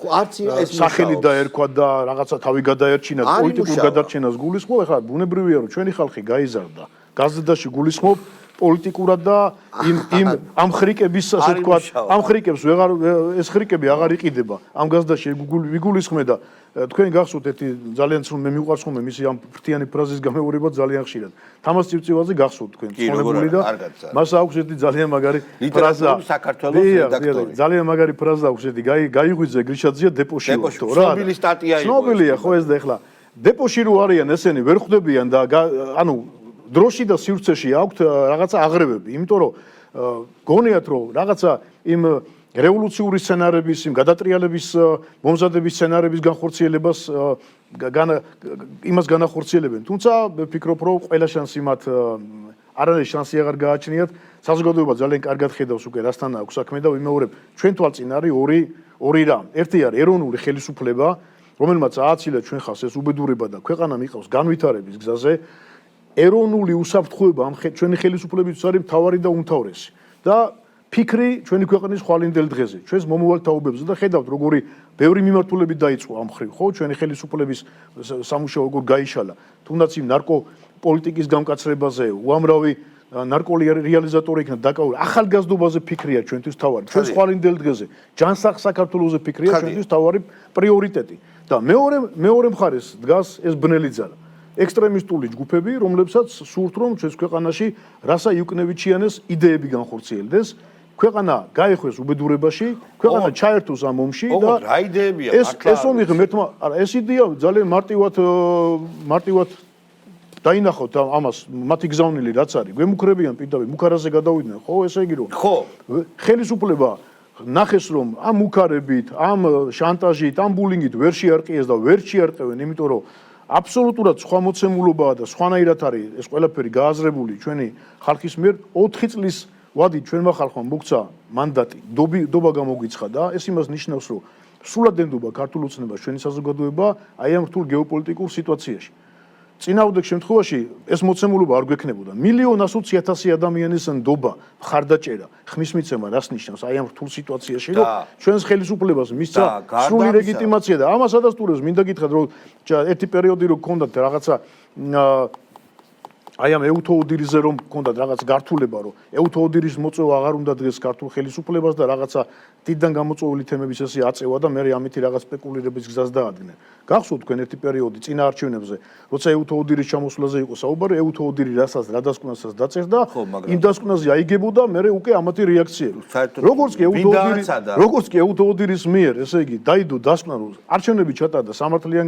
სახელი დაერქვა და რაღაცა თავი გადაერჩინა, პოლიტიკურ გადარჩენას გულისხმობ, ეხლა ბუნებრივია რომ ჩვენი ხალხი გაიზარდა, გაზრდაში გულისხმობ პოლიტიკურად და იმ ამ ხრიკების ასე ვთქვათ, ამ ხრიკებს ვეღარ ეს ხრიკები აღარ იყიდება. ამ გაზრდაში ვიგულისხმე და თქვენ გახსოვთ ერთი ძალიან მე მიყვარს ხოლმე მისი ამ ფრთიანი ფრაზის გამეორება ძალიან ხშირად. თამას წივწივაძე გახსოვთ თქვენ ცნობილი და მას აქვს ერთი ძალიან მაგარი ფრაზა საქართველოს რედაქტორი. ძალიან მაგარი ფრაზა აქვს ერთი გაიღვიძე გრიშაძეა დეპოში ვთო რა. ცნობილი სტატია იყო. ცნობილია ხო ეს და ეხლა დეპოში რო არიან ესენი ვერ ხვდებიან და ანუ დროში და სივრცეში აქვთ რაღაცა აღრევები, იმიტომ რომ გონიათ რომ რაღაცა იმ რევოლუციური სცენარების, იმ გადატრიალების მომზადების სცენარების განხორციელებას იმას განახორციელებენ. თუმცა ვფიქრობ რომ ყველა შანსი მათ არანაირი შანსი აღარ გააჩნიათ. საზოგადოება ძალიან კარგად ხედავს უკვე რასთან აქვს საქმე და ვიმეორებ, ჩვენ თვალწინ არის ორი რამ. ერთი არის ეროვნული ხელისუფლება, რომელმაც ააცილა ჩვენ ხალხს ეს უბედურება და ქვეყანა მიყავს განვითარების გზაზე. ეროვნული უსაფრთხოება ამ ჩვენი ხელისუფლებისთვის არის მთავარი და უმთავრესი და ფიქრი ჩვენი ქვეყნის ხვალინდელ დღეზე ჩვენს მომავალ თაობებზე და ხედავთ როგორი ბევრი მიმართულებით დაიწყო ამ ხრივ ხო ჩვენი ხელისუფლების სამუშაო როგორ გაიშალა თუნდაც იმ ნარკოპოლიტიკის გამკაცრებაზე უამრავი ნარკორეალიზატორი იქნა დაკავებული ახალგაზრდობაზე ფიქრია ჩვენთვის მთავარი ჩვენს ხვალინდელ დღეზე ჯანსაღ საქართველოზე ფიქრია ჩვენთვის მთავარი პრიორიტეტი და მეორე მხარეს დგას ეს ბნელი ძალა ექსტრემისტული ჯგუფები, რომლებსაც სურთ რომ ჩვენს ქვეყანაში რასა იუკნევიჩიანეს იდეები განხორციელდეს, ქვეყანა გაეხვეს უბედურებაში, ქვეყანა ჩაერთოს ამ ომში და რა იდეებია ეს ომი ღმერთმა, არა, ეს იდეა ძალიან მარტივად დაინახოთ ამას, მათი გზავნილი რაც არის, გვემუქრებიან პირდაპირ, მუქარაზე გადავიდნენ, ხო, ესე იგი რომ ხო, ხელისუფლება ნახეს რომ ამ მუქარებით, ამ შანტაჟით, ამ ბულინგით ვერ შეარყიეს და ვერ შეარყევენ, იმიტომ რომ აბსოლუტურად სხვა მოცემულობაა და სხვანაირად არის ეს ყველაფერი გააზრებული ჩვენი ხალხის მიერ 4 წლის ვადით ჩვენმა ხალხმა მოგცა მანდატი დობა გამოგვიცხადა ეს იმას ნიშნავს რომ სრულად ენდობა ქართულ ოცნებას ჩვენი საზოგადოება აი ამ რთულ გეოპოლიტიკურ სიტუაციაში წინააღმდეგ შემთხვევაში ეს მოცემულობა არ გვექნებოდა 1,100,000 ადამიანის ნდობა მხარდაჭერა ხმისმიცემა რას ნიშნავს აი ამ რთულ სიტუაციაში რომ ჩვენს ხელისუფლებას მისცა სრული ლეგიტიმაცია და ამას ადასტურებს მინდა გითხრათ რომ ერთი პერიოდი რო გქონდათ რაღაცა აი ამ ეუთოუდირიზე რომ გქონდათ რაღაც გართულება რომ ეუთოუდირის მოწვევა აღარ უნდა დღეს ქართულ ხელისუფლებას და რაღაცა დიდიდან გამოწვეული თემების ესე აწევა და მე ამითი რაღაც სპეკულირების გზას დაადგნენ. გახსოვთ თქვენ ერთი პერიოდი წინა არჩევნებზე, როცა ეუთოუდირის ჩამოსვლაზე იყო საუბარი, ეუთოუდირი რასაც რა დასკვნასაც დაწერდა, იმ დასკვნაზე აიგებოდა მე უკვე ამათი რეაქციები. როგორც კი ეუთოუდირის მიერ, ესე იგი, დაიდო დასკვნა რომ არჩევნები ჩატარდა სამართლიან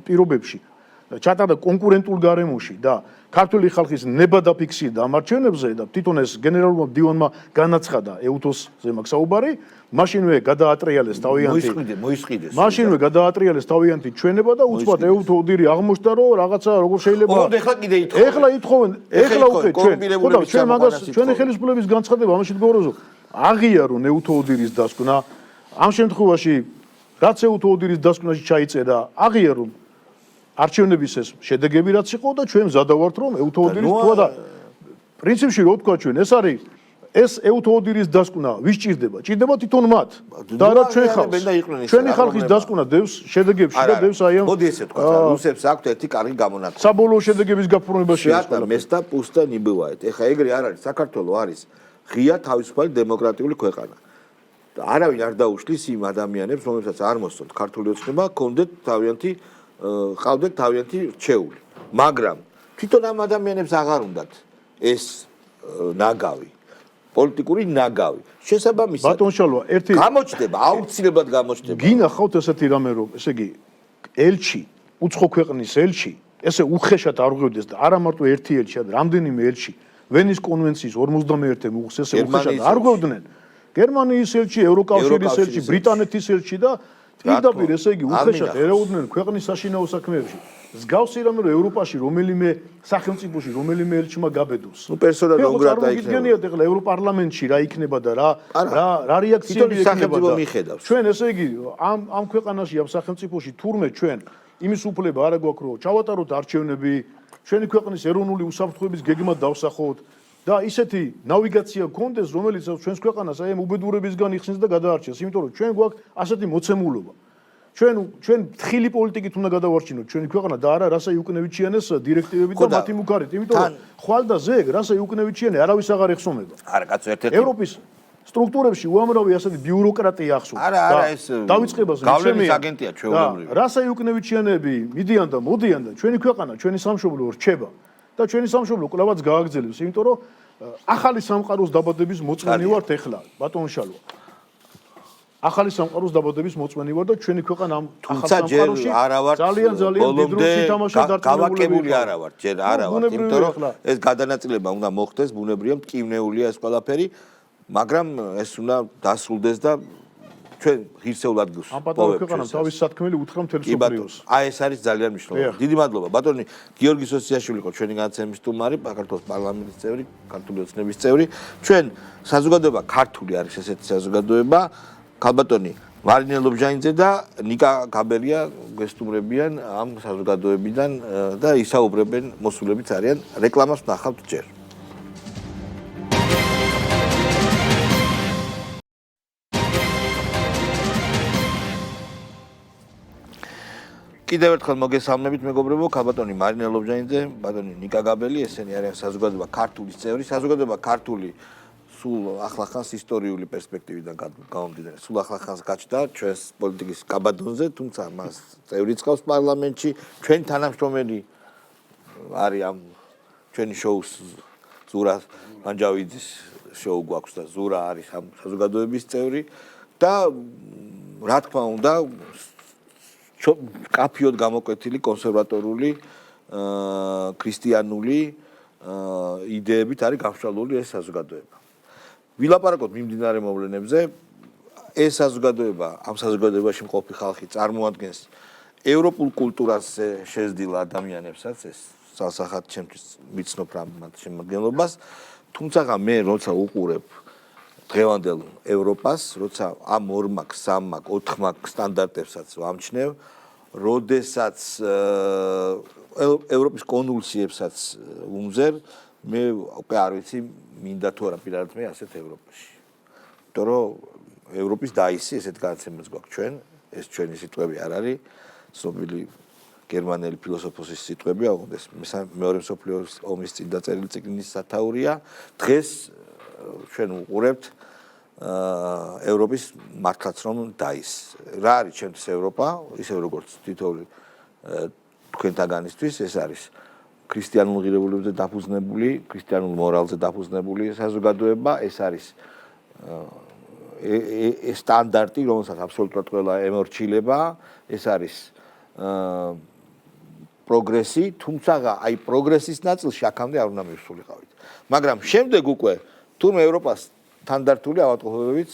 პირობებში, ჩატარდა კონკურენტულ გარემოში და ქართული ხალხის ნება დაფიქსირდა ამ არჩევნებზე და თვითონ ეს გენერალურმა მდივანმა განაცხადა ეუთოსზე მაგ საუბარი, მაშინვე გადაატრიალეს თავიანთი მოისყიდეს. მაშინვე გადაატრიალეს თავიანთი ჩვენება და უცბად ეუთოუდირი აღმოჩნდა რომ რაღაცა როგორ შეიძლება ეხლა კიდე ითხოვენ. ეხლა ითხოვენ, ეხლა უკვე ჩვენ მაგას ჩვენი ხელისუფლების განცხადება ამაში გოროზო აღიარონ ეუთოუდირის დასკვნა ამ შემთხვევაში რაც ეუთოუდირის დასკვნაში ჩაიწერა აღიარონ არჩევნების ეს შედეგები რაც იყო და ჩვენ მზადავართ რომ ეუთოუდირის თქვა და პრინციპში რო თქვა ჩვენ ეს არის ეს ეუთოუდირის დასკვნა ვის ჭირდება? ჭირდება თვითონ მათ და რა ჩვენ ხალხს. ჩვენი ხალხის დასკვნა დევს შედეგებში და დევს აი ამ მოდი ესე თქვა რუსებს აქვთ ერთი კარგი გამონათქვამი. საბოლოო შედეგების გაფორმებაში შეატა მესტა პუსტა ნიბывает. ეხა ეგრე არ არის საქართველოს არის ღია თავისუფალი დემოკრატიული ქვეყანა. არავინ არ დაუშლის იმ ადამიანებს, რომლებსაც არ მოსწონთ ქართული ოცნება, კონდეთ ყავდეთ თავიანთი რჩეული. მაგრამ თვითონ ამ ადამიანებს აღარ უნდათ ეს ნაგავი, პოლიტიკური ნაგავი. შესაბამისად, ბატონ შალვა, ერთი გამოჩნდება, აუცილებლად გამოჩნდება. გინახავთ ესეთი რამე, რომ ესე იგი ელჩი, უცხო ქვეყნის ელჩი, ესე უხეშად არ ღვევდეს და არა მარტო ერთი ელჩი, არამედ რამდენიმე ელჩი, ვენის კონვენციის 51-ე მუხს ესე უხეშად არ ღვევდნენ. გერმანიის ელჩი, ევროკავშირის ელჩი, ბრიტანეთის ელჩი და პირდაპირ ესე იგი უხეშად ერეოდნენ ქვეყნის საშინაო საქმეებში. მსგავსი რამე რომ ევროპაში რომელიმე სახელმწიფოში რომელიმე ელჩმა გაბედოს. ნუ პერსონა ნონ გრატა იქნება. გიგენიათ ახლა ევროპარლამენტში რა იქნება და რა რეაქციები იქნება და ჩვენ ესე იგი ამ ქვეყანაში ამ სახელმწიფოში თურმე ჩვენ იმის უფლება არ გვაქვს რომ ჩავატაროთ არჩევნები, ჩვენი ქვეყნის ეროვნული უსაფრთხოების გეგმა დავსახოთ და ისეთი ნავიგაცია გქონდეს, რომელიც ჩვენს ქვეყანას აი ამ უბედურებისგან იხსნის და გადაარჩენს, იმიტომ რომ ჩვენ გვაქვს ასეთი მოცემულობა. ჩვენ თხილი პოლიტიკით უნდა გადავარჩინოთ ჩვენი ქვეყანა და არა რასა იუკნევიჩიანეს დირექტივებით და მათი მუქარით, იმიტომ რომ ხვალ და ზეგ რასა იუკნევიჩიანი არავის აღარ ეხსომება. არა, კაცო, ერთ-ერთი ევროპის სტრუქტურებში უამრავი ასეთი ბიუროკრატია ახსოვს. არა, ეს დავიწყებას გავლენის აგენტია ჩვეულებრივი. რასა იუკნევიჩიანები მიდიან და მოდიან და ჩვენი ქვეყანა, ჩვენი სამშობლო რჩება და ჩვენი სამშობლო კვლავაც გააგრძელებს, იმიტომ რომ ახალი სამყაროს დაბადების მოწმენი ვართ ახლა, ბატონ შალვა. ახალი სამყაროს დაბადების მოწმენი ვარ და ჩვენი ქვეყანა ამ ახალ სამყაროში ძალიან დიდ როლს ითამაშა გავაკებული არა ვარ, ჯერ არა ვარ, იმიტომ რომ ეს გადანაწილება უნდა მოხდეს, ბუნებრივია, მტკივნეულია ეს ყველაფერი, მაგრამ ეს უნდა დასრულდეს და ჩვენ ღირსეულ ადგილს ამ პატარა ქვეყანამ თავის სათქმელი უთხრა მთელ მსოფლიოს. აი ეს არის ძალიან მნიშვნელოვანი. დიდი მადლობა. ბატონი გიორგი სოსიაშვილი იყო ჩვენი განაცემის სტუმარი, საქართველოს პარლამენტის წევრი, ქართული ოცნების წევრი. ჩვენ საზოგადოება ქართული არის ესეთი საზოგადოება. ქალბატონი მარინე ლობჟანიძე და ნიკა გაბერია გესტუმრებიან ამ საზოგადოებიდან და ისაუბრებენ მოსულებიც არიან. რეკლამას ვნახავთ ჯერ. კიდევ ერთხელ მოგესალმებით მეგობრებო, ქალბატონი მარინე ლობჟანიძე, ბატონი ნიკა გაბელი, ესენი არიან საზოგადოება ქართულის წევრი, საზოგადოება ქართული სულ ახლახანს ისტორიული პერსპექტივიდან გამომდინარე, სულ ახლახანს გაჩნდა ჩვენს პოლიტიკის კაბადონზე, თუმცა მას წევრიც ყავს პარლამენტში, ჩვენ თანამშრომელი არის ამ ჩვენი შოუს ზურა მანჯავიძის შოუ გვაქვს და ზურა არის ამ საზოგადოების წევრი და რა თქმა უნდა კაფიოდ გამოკვეთილი კონსერვატორული ქრისტიანული იდეებით არის გამშვალული ეს საზოგადოება. ვილაპარაკოთ მიმდინარე მოვლენებზე. ეს საზოგადოება, ამ საზოგადოებაში მყოფი ხალხი წარმოადგენს ევროპულ კულტურაზე შეზრდილ ადამიანებსაც, ეს სასახად ჩემთვის მიცნობ რა მათ შემადგენლობას, თუმცა მე როცა უყურებ დღევანდელ ევროპას, როცა ამ 2 მაგ, 3 მაგ, 4 მაგ სტანდარტებსაც ვამჩნევ, როდესაც ევროპის კონვულსიებსაც უმზერ, მე უკვე არ ვიცი მინდა თუ არა პირადად მე ასეთ ევროპაში. იმიტომ რომ ევროპის დაისი ესეთ განცემას გვაქვს ჩვენ, ეს ჩვენი სიტყვები არ არის, ცნობილი გერმანელი ფილოსოფოსის სიტყვები, აღუნდეს მეორე მსოფლიო ომის წინ დაწერილი წიგნის სათაურია. დღეს ჩვენ უყურებთ ევროპის მართლაც რომ დაის. რა არის ჩვენთვის ევროპა, ისე როგორც თითოეული თქვენთაგანისთვის ეს არის ქრისტიანულ ღირებულებებზე დაფუძნებული, ქრისტიანულ მორალზე დაფუძნებული საზოგადოება, ეს არის სტანდარტი, რომელსაც აბსოლუტურად ყველა ემორჩილება, ეს არის პროგრესი, თუმცა აი პროგრესის ნაწილში აქამდე არ უნდა მივსულიყავით. მაგრამ შემდეგ უკვე თურმე ევროპას თანდართული ავადმყოფობებიც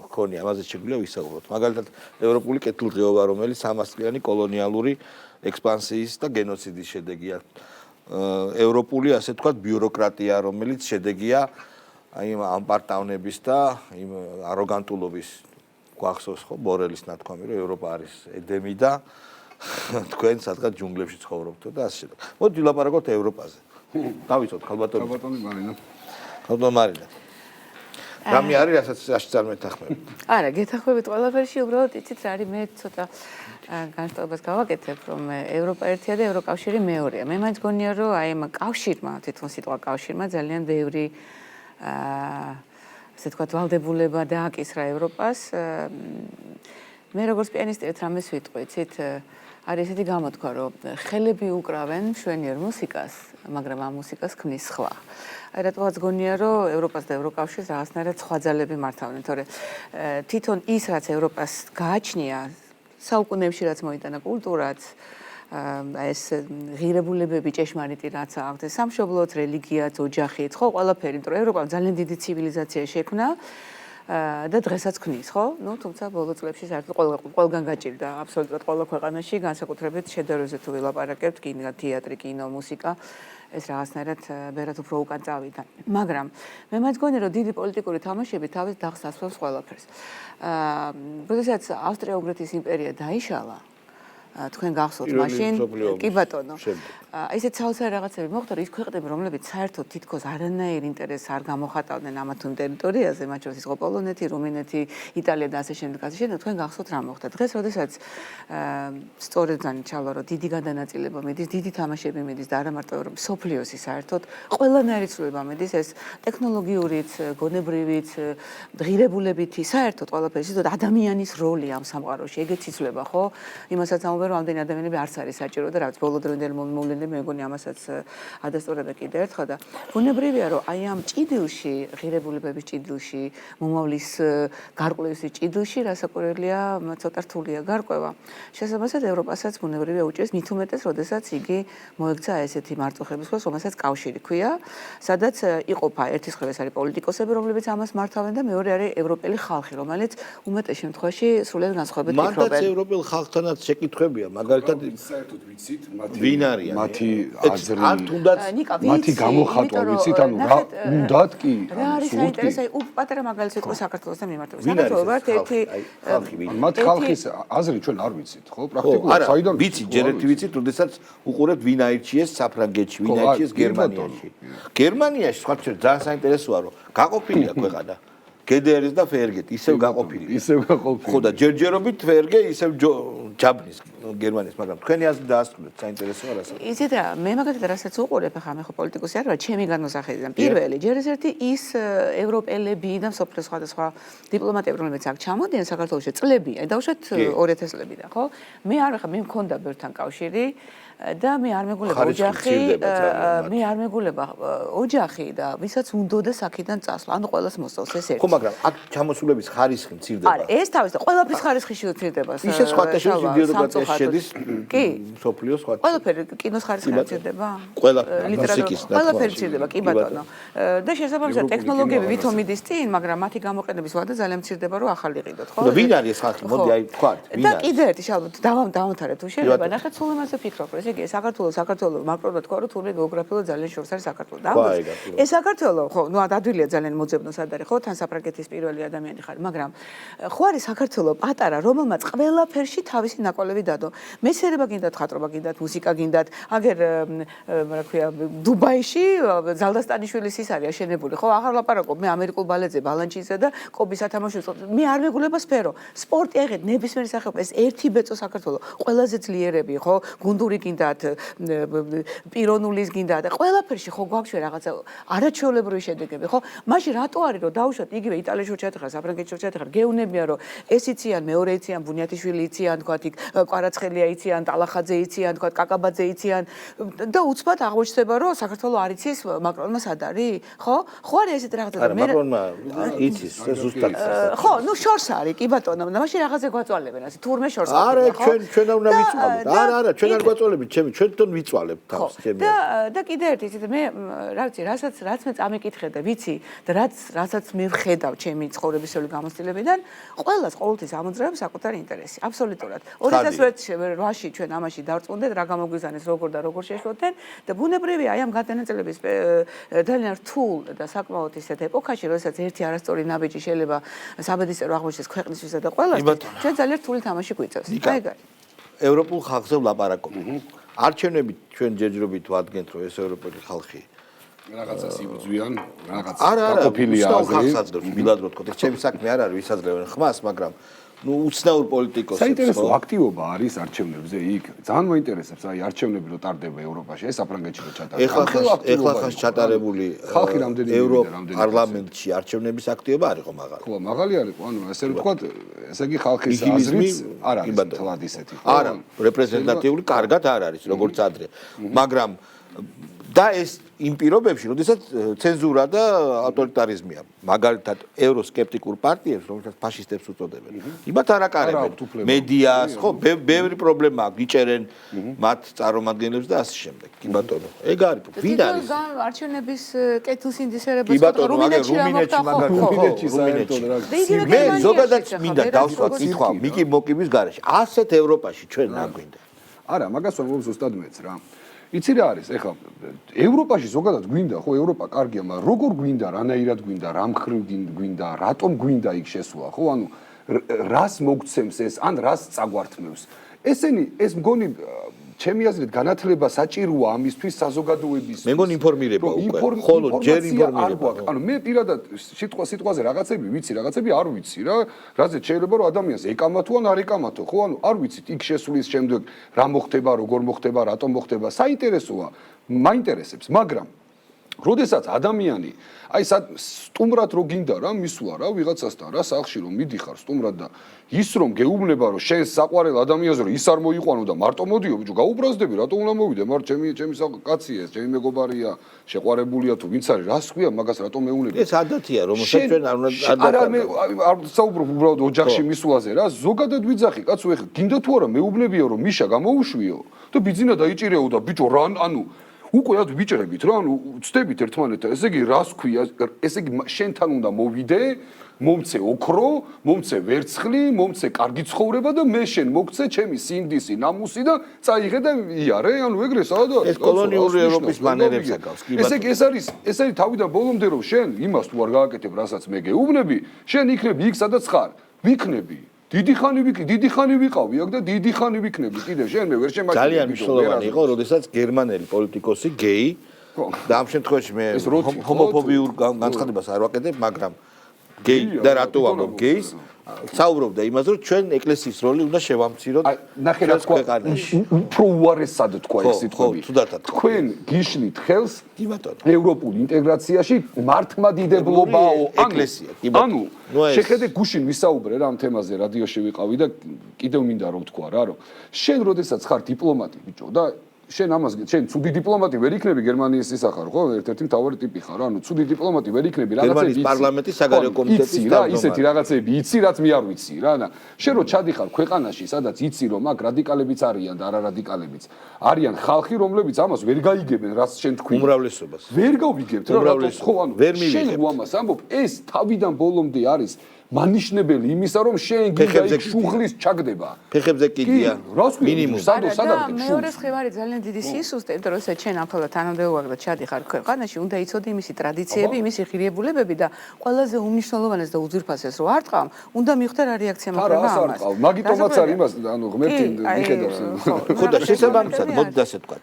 ჰქონია, ამაზე შეგვიძლია ვისაუბროთ. მაგალითად, ევროპული კეთილდღეობა, რომელიც 300 წლიანი კოლონიალური ექსპანსიის და გენოციდის შედეგია. ევროპული, ასე ვთქვათ, ბიუროკრატია, რომელიც შედეგია აი ამ პარტავნების და იმ აროგანტულობის გვახსოვს ხო ბორელის ნათქვამი, რომ ევროპა არის ედემი და თქვენ სადღაც ჯუნგლებში ცხოვრობთ და ასე შემდეგ. მოდი ვილაპარაკოთ ევროპაზე. დავიცოთ ქალბატონი. ქალბატონი მარინა. ქალბატონი მარინა. რამე არის, რასაც არ მეთანხმებით. არა, გეთანხმებით ყველაფერში, უბრალოდ იცით რა არის, მე ცოტა განსხვავებას გავაკეთებ, რომ ევროპა ერთია და ევროკავშირი მეორეა. მე მაინც გონია, რომ აი ამ კავშირმა, თვითონ სიტყვა კავშირმა ძალიან ბევრი ასე თქვა ვალდებულება დააკისრა ევროპას. მე როგორც პიანისტი ერთ რამეს ვიტყვი, იცით, არის ესეთი გამოთქვა, რომ ხელები უკრავენ მშვენიერ მუსიკას, მაგრამ ამ მუსიკას ქმნის სხვა. აი რატომაც გონია, რომ ევროპას და ევროკავშირს რაღაცნაირად სხვა ძალები მართავენ, თორე თვითონ ის, რაც ევროპას გააჩნია, საუკუნეებში რაც მოიტანა კულტურაც, ეს ღირებულებები ჭეშმარიტი რაც აქვს, სამშობლოც, რელიგიაც, ოჯახიც, ხო, ყველაფერი, იმიტომ რომ ევროპამ ძალიან დიდი ცივილიზაცია შექმნა. და დღესაც ქმნის, ხო? ნუ თუმცა ბოლო წლებში საერთოდ ყველგან გაჭირდა, აბსოლუტურად ყველა ქვეყანაში, განსაკუთრებით შედარებზე თუ ვილაპარაკებთ, თეატრი, კინო, მუსიკა, ეს რაღაცნაირად ბერად უფრო უკან წავიდა. მაგრამ მე მგონია, რომ დიდი პოლიტიკური თამაშები თავის დახს ასვავს ყველაფერს. როდესაც ავსტრია-უნგრეთის იმპერია დაიშალა, თქვენ გახსოვთ მაშინ, კი ბატონო. ესეთ საოცარ რაღაცები მოხდა, რომ ის ქვეყნები, რომლებიც საერთოდ თითქოს არანაირ ინტერესს არ გამოხატავდნენ ამა თუ იმ ტერიტორიაზე, მათ შორის იყო პოლონეთი, რუმინეთი, იტალია და ასე შემდეგ, თქვენ გახსოვთ რა მოხდა. დღეს, როდესაც სწორედ ჩავალ, რომ დიდი გადანაწილება მიდის, დიდი თამაშები მიდის და არა მარტო მსოფლიოსი საერთოდ ყველანაირი ცვლილება მიდის, ეს ტექნოლოგიურიც, გონებრივიც, ღირებულებითი, საერთოდ ყველაფერი, ისე ადამიანის როლი ამ სამყაროში, ეგეც იცვლება, ხო? იმასაც ამბობენ, რომ ამდენი ადამიანები არც არის საჭირო და რაც ბოლოდროინდელი მოვლენები მე მგონი ამასაც ადასტურებდა კიდე ერთხელ და ბუნებრივია რომ აი ამ ჭიდილში ღირებულებების ჭიდილში მომავლის გარკვევის ჭიდილში რასაკვირველია ცოტა რთულია გარკვევა შესაბამისად ევროპასაც ბუნებრივია უჭირს მით უმეტეს როდესაც იგი მოექცა ესეთი მარტოხების ხოლმე რომელსაც კავშირი ქვია სადაც იყოფა ერთის მხრივ ეს არის პოლიტიკოსები რომლებიც ამას მართავენ და მეორე არის ევროპელი ხალხი რომელიც უმეტეს შემთხვევაში სრულიად განსხვავებით ფიქრობენ მანდაც ევროპელ ხალხთანაც შეკითხვებია მაგალითად საერთოდ ვიცით ვინ არიან მათი აზრი არ თუნდაც მათი გამოხატვა ვიცით ანუ რა უნდათ კი რა არის საინტერესო აი პატარა მაგალითს ვიტყვი საქართველოსთან მიმართებით საქართველოს ვართ ერთი ხალხი ვინ მათ ხალხის აზრი ჩვენ არ ვიცით ხო პრაქტიკულად საიდან ვიცით ჯერ ერთი ვიცით როდესაც უყურებთ ვინ აირჩიეს საფრანგეთში ვინ აირჩიეს გერმანიაში გერმანიაში სხვა ძალიან საინტერესოა რომ გაყოფილია ქვეყანა გედერის და ფერგეტ ისევ გაყოფილია ხო და ჯერჯერობით ფერგე ისევ ჯაბნის გერმანიის მაგრამ თქვენი აზრი დაასრულეთ საინტერესოა რასაც იცით რა მე მაგალითად რასაც უყურებ ახლა მე ხო პოლიტიკოსი არ ვარ ჩემი განმოსახედიდან პირველი ჯერ ეს ერთი ის ევროპელები და მსოფლიოს სხვადასხვა დიპლომატები რომლებიც აქ ჩამოდიან საქართველოში წლები აი დავუშვათ 2000 წლებიდან ხო მე არ ხა მე მქონდა ბერთან კავშირი და მე არ მეგულება ოჯახი მე არ მეგულება ოჯახი და ვისაც უნდოდა აქედან წასვლა ანუ ყველას მოსწონს ეს ერთი ხო მაგრამ აქ ჩამოსულების ხარისხი მცირდება არა ეს თავის და ყველაფრის ხარისხი მცირდება ისე სხვათა შორის იდეოლოგიას შედის კი სოფლიოს სხვა ყველაფერი კინოს ხარისხი მცირდება ყველაფერი ყველაფერი მცირდება კი ბატონო და შესაბამისად ტექნოლოგიები ვითომ მიდის წინ მაგრამ მათი გამოყენების ვადა ძალიან მცირდება რომ ახალი იყიდოთ ხო და ვინ არის ხალხი მოდი აი თქვათ ვინ და არის კიდე ერთი შალბათ დავამთავრებ თუ შეიძლება ნახეთ სულ იმაზე ფიქრობ რომ ესე იგი საქართველოს მაკრონმა თქვა რომ თურმე გეოგრაფიულად ძალიან შორს არის საქართველო და ეს საქართველო ხო ნუ ადვილია ძალიან მოძებნო სად არის ხო თან საფრანგეთის პირველი ადამიანი ხარ მაგრამ ხო არის საქართველო პატარა რომელმაც ყველაფერში თავისი ნაკვალევი დადო მეცერება გინდათ ხატრობა გინდათ მუსიკა გინდათ აგერ რა ქვია დუბაიში ზალდასტანიშვილის ის არის აშენებული ხო აღარ ლაპარაკობ მე ამერიკულ ბალეტზე ბალანჩიზე და კობის ათამაშოს მე არ მეგულება სფერო სპორტი აღეთ ნებისმიერი სახეობა ეს ერთი ბეწო საქართველო ყველაზე ძლიერები ხო გუნდური გინდათ პირონულის გინდა და ყველაფერში ხო გვაქვს რაღაცა არაჩვეულებრივი შედეგები ხო მაშინ რატო არის რომ დაუშვათ იგივე იტალიაში ჩათხარ საფრანგეთში ჩათხარ გეუნებია რომ ეს იციან მეორე იციან ბუნიათიშვილი იციან თქვა იქ კვარაცხელია იციან ტალახაძე იციან თქვა კაკაბაძე იციან და უცბად აღმოჩნდება რომ საქართველოს არ იცის მაკრონმა სად არის ხო ხო არის ესეთ რაღაცა არა მაკრონმა იცის ზუსტად ხო ნუ შორს არის კი ბატონო მაშინ რაღაცა გვაწვალებენ ასე თურმე შორს არა ჩვენ უნდა ვიცვალოთ არა ჩვენ არ გვაწვალებით ჩვენ თვითონ ვიცვალებ თავს ჩემი და კიდე ერთი იცით მე რა ვიცი რაც მე წამიკითხე და ვიცი და რასაც მე ვხედავ ჩემი ცხოვრებისეული გამოცდილებიდან ყველას ყოველთვის ამოძრავებს საკუთარი ინტერესი აბსოლუტურად 2008-ში ჩვენ ამაში დავწუნდეთ რა გამოგვიზანეს როგორ და როგორ შეშლოდნენ და ბუნებრივია აი ამ გადანაწილების ძალიან რთულ და საკმაოდ ისეთ ეპოქაში როდესაც ერთი არასწორი ნაბიჯი შეიძლება საბედისწერო აღმოჩნდეს ქვეყნისთვისა და ყველასთვის ჩვენ ძალიან რთული თამაში გვიწევს აი ეგ ევროპულ ხალხზე ვლაპარაკობ არჩევნებით ჩვენ ჯერჯერობით ვადგენთ რომ ეს ევროპელი ხალხი რაღაცას იბრძვიან რაღაც არა გაყოფილია აზრი ხალხსაც ვილად რო თქო ეს ჩემი საქმე არ არის ვისაძლებენ ხმას მაგრამ ნუ უცნაურ პოლიტიკოსებს. საინტერესო აქტივობა არის არჩევნებზე იქ. ძალიან მოინტერესებს, აი არჩევნები რო ტარდება ევროპაში, ეს საფრანგეთში რო ჩატარდება. ეხლა ხას ჩატარებული ხალხი რამდენი ევროპარლამენტში არჩევნების აქტივობა არ იყო მაღალი. ხო, მაღალი არ იყო, ანუ ესე ვთქვათ, ესე იგი ხალხის აზრით არ არის თლად ისეთი. არა, რეპრეზენტატიული კარგად არ არის, როგორც ადრე. მაგრამ და ეს იმ პირობებში, როდესაც ცენზურა და ავტორიტარიზმია, მაგალითად ევროსკეპტიკურ პარტიებს, რომელსაც ფაშისტებს უწოდებენ, იმათ არ აკარებენ მედიას, ხო, ბევრი პრობლემა აქვს, იჭერენ მათ წარმომადგენლებს და ასე შემდეგ. კი ბატონო, ეგ არის. ვინ არის? არჩევნების კეთილს ინდისერებას რუმინეთში მე ზოგადად მინდა დავსვა კითხვა მიკი მოკიბის გარეშე. ასეთ ევროპაში ჩვენ რა გვინდა? არა, მაგას ვამბობ ზუსტად მეც რა. იცი რა არის, ეხლა ევროპაში ზოგადად გვინდა, ხო, ევროპა კარგია, მაგრამ როგორ გვინდა, რანაირად გვინდა, რა მხრივ გვინდა, რატომ გვინდა იქ შესვლა, ხო, ანუ რას მოგცემს ეს, ან რას წაგვართმევს. ესენი, ეს მგონი ჩემი აზრით განათლება საჭიროა ამისთვის საზოგადოების. მე მგონი ინფორმირება უკვე, ხოლო ჯერ ინფორმირება. ანუ მე პირადად სიტყვაზე რაღაცები ვიცი, რაღაცები არ ვიცი რა, რაზეც შეიძლება რომ ადამიანს ეკამათო ან არ ეკამათო, ხო, ანუ არ ვიცით იქ შესვლის შემდეგ რა მოხდება, როგორ მოხდება, რატომ მოხდება, საინტერესოა, მაინტერესებს, მაგრამ როდესაც ადამიანი აი სტუმრად რო გინდა რა მისვლა რა ვიღაცასთან რა სახლში რომ მიდიხარ სტუმრად და ის რომ გეუბნება რომ შენ საყვარელ ადამიანს რომ ის არ მოიყვანო და მარტო მოდიო ბიჭო გაუბრაზდები რატომ უნდა მოვიდე მაგრამ ჩემი კაცია ეს ჩემი მეგობარია შეყვარებულია თუ ვინც არის რას ქვია მაგას რატომ მეუნები ეს ადათია რომელსაც ჩვენ არ უნდა არა მე არ საუბრობ უბრალოდ ოჯახში მისვლაზე რა ზოგადად ვიძახი კაცო ეხლა გინდა თუ არა მეუბნებია რომ მიშა გამოუშვიო და ბიძინა დაიჭირეო და ბიჭო რა ანუ უკვე ad ვიჭრებით რა ანუ ვწდებით ერთმანეთთან ესე იგი რას ქვია ესე იგი შენთან უნდა მოვიდე მომცე ოქრო მომცე ვერცხლი მომცე კარგი ცხოვრება და მე შენ მოგცე ჩემი სინდისი ნამუსი და წაიღე და იარე ანუ ეგრე საერთოდ ეს კოლონიური ევროპის მანერებს აკავს კი ბატონო ეს არის თავიდან ბოლომდე რომ შენ იმას თუ არ გააკეთებ რასაც მე გეუბნები შენ იქნები იქ სადაც ხარ ვიქნები დიდი ხანი ვიყავი აქ და დიდი ხანი ვიქნები კიდე შენ მე ვერ შემაჩნია ძალიან მნიშვნელოვანი იყო როდესაც გერმანელი პოლიტიკოსი გეი და ამ შემთხვევაში მე ჰომოფობიურ განცხადებას არ ვაკეთებ მაგრამ გეი და რატო ვამბობ გეის საუბრობდა იმაზე რომ ჩვენ ეკლესიის როლი უნდა შევამციროთ ნახე რა თქვა უფრო უარესად თქვა ეს სიტყვები თქვენ გიშლით ხელს ევროპულ ინტეგრაციაში მართლმადიდებლობაო ეკლესია ანუ შეხედე გუშინ ვისაუბრე რა ამ თემაზე რადიოში ვიყავი და კიდევ მინდა რომ თქვა რა რომ შენ როდესაც ხარ დიპლომატი ბიჭო და შენ ამას შენ ცუდი დიპლომატი ვერ იქნები გერმანიის ისახარ ხო ერთ-ერთი მთავარი ტიპი ხარ ანუ ცუდი დიპლომატი ვერ იქნები რაღაცები გერმანიის პარლამენტის საგარეო კომიტეტის რა ისეთი რაღაცები იცი რაც მე არ ვიცი რა და შენ რო ჩადიხარ ქვეყანაში სადაც იცი რომ აქ რადიკალებიც არიან და არა რადიკალებიც არიან ხალხი რომლებიც ამას ვერ გაიგებენ რაც შენ თქვი უმრავლესობას ვერ გავიგებთ რა ხო ანუ შენ ამას ამბობ ეს თავიდან ბოლომდე არის მანიშნებელი იმისა რომ შენ გინდა იქ შუღლის ჩაგდება ფეხებზე კიდია მინიმუმ სადაგდებ მეორე ხევარი ძალიან დიდი სისუსტე იმიტომ რომ შენ ახლა თანამდებობად ჩადიხარ ქვეყანაში უნდა იცოდე იმისი ტრადიციები იმისი ღირებულებები და ყველაზე უმნიშვნელოვანეს და უძვირფასეს რო არ ტყავ უნდა მიხვდე რა რეაქცია მოხდება ამას მაგიტომაც არის იმას ანუ ღმერთი მიხედავს ხო და შესაბამისად მოდი ასე ვთქვა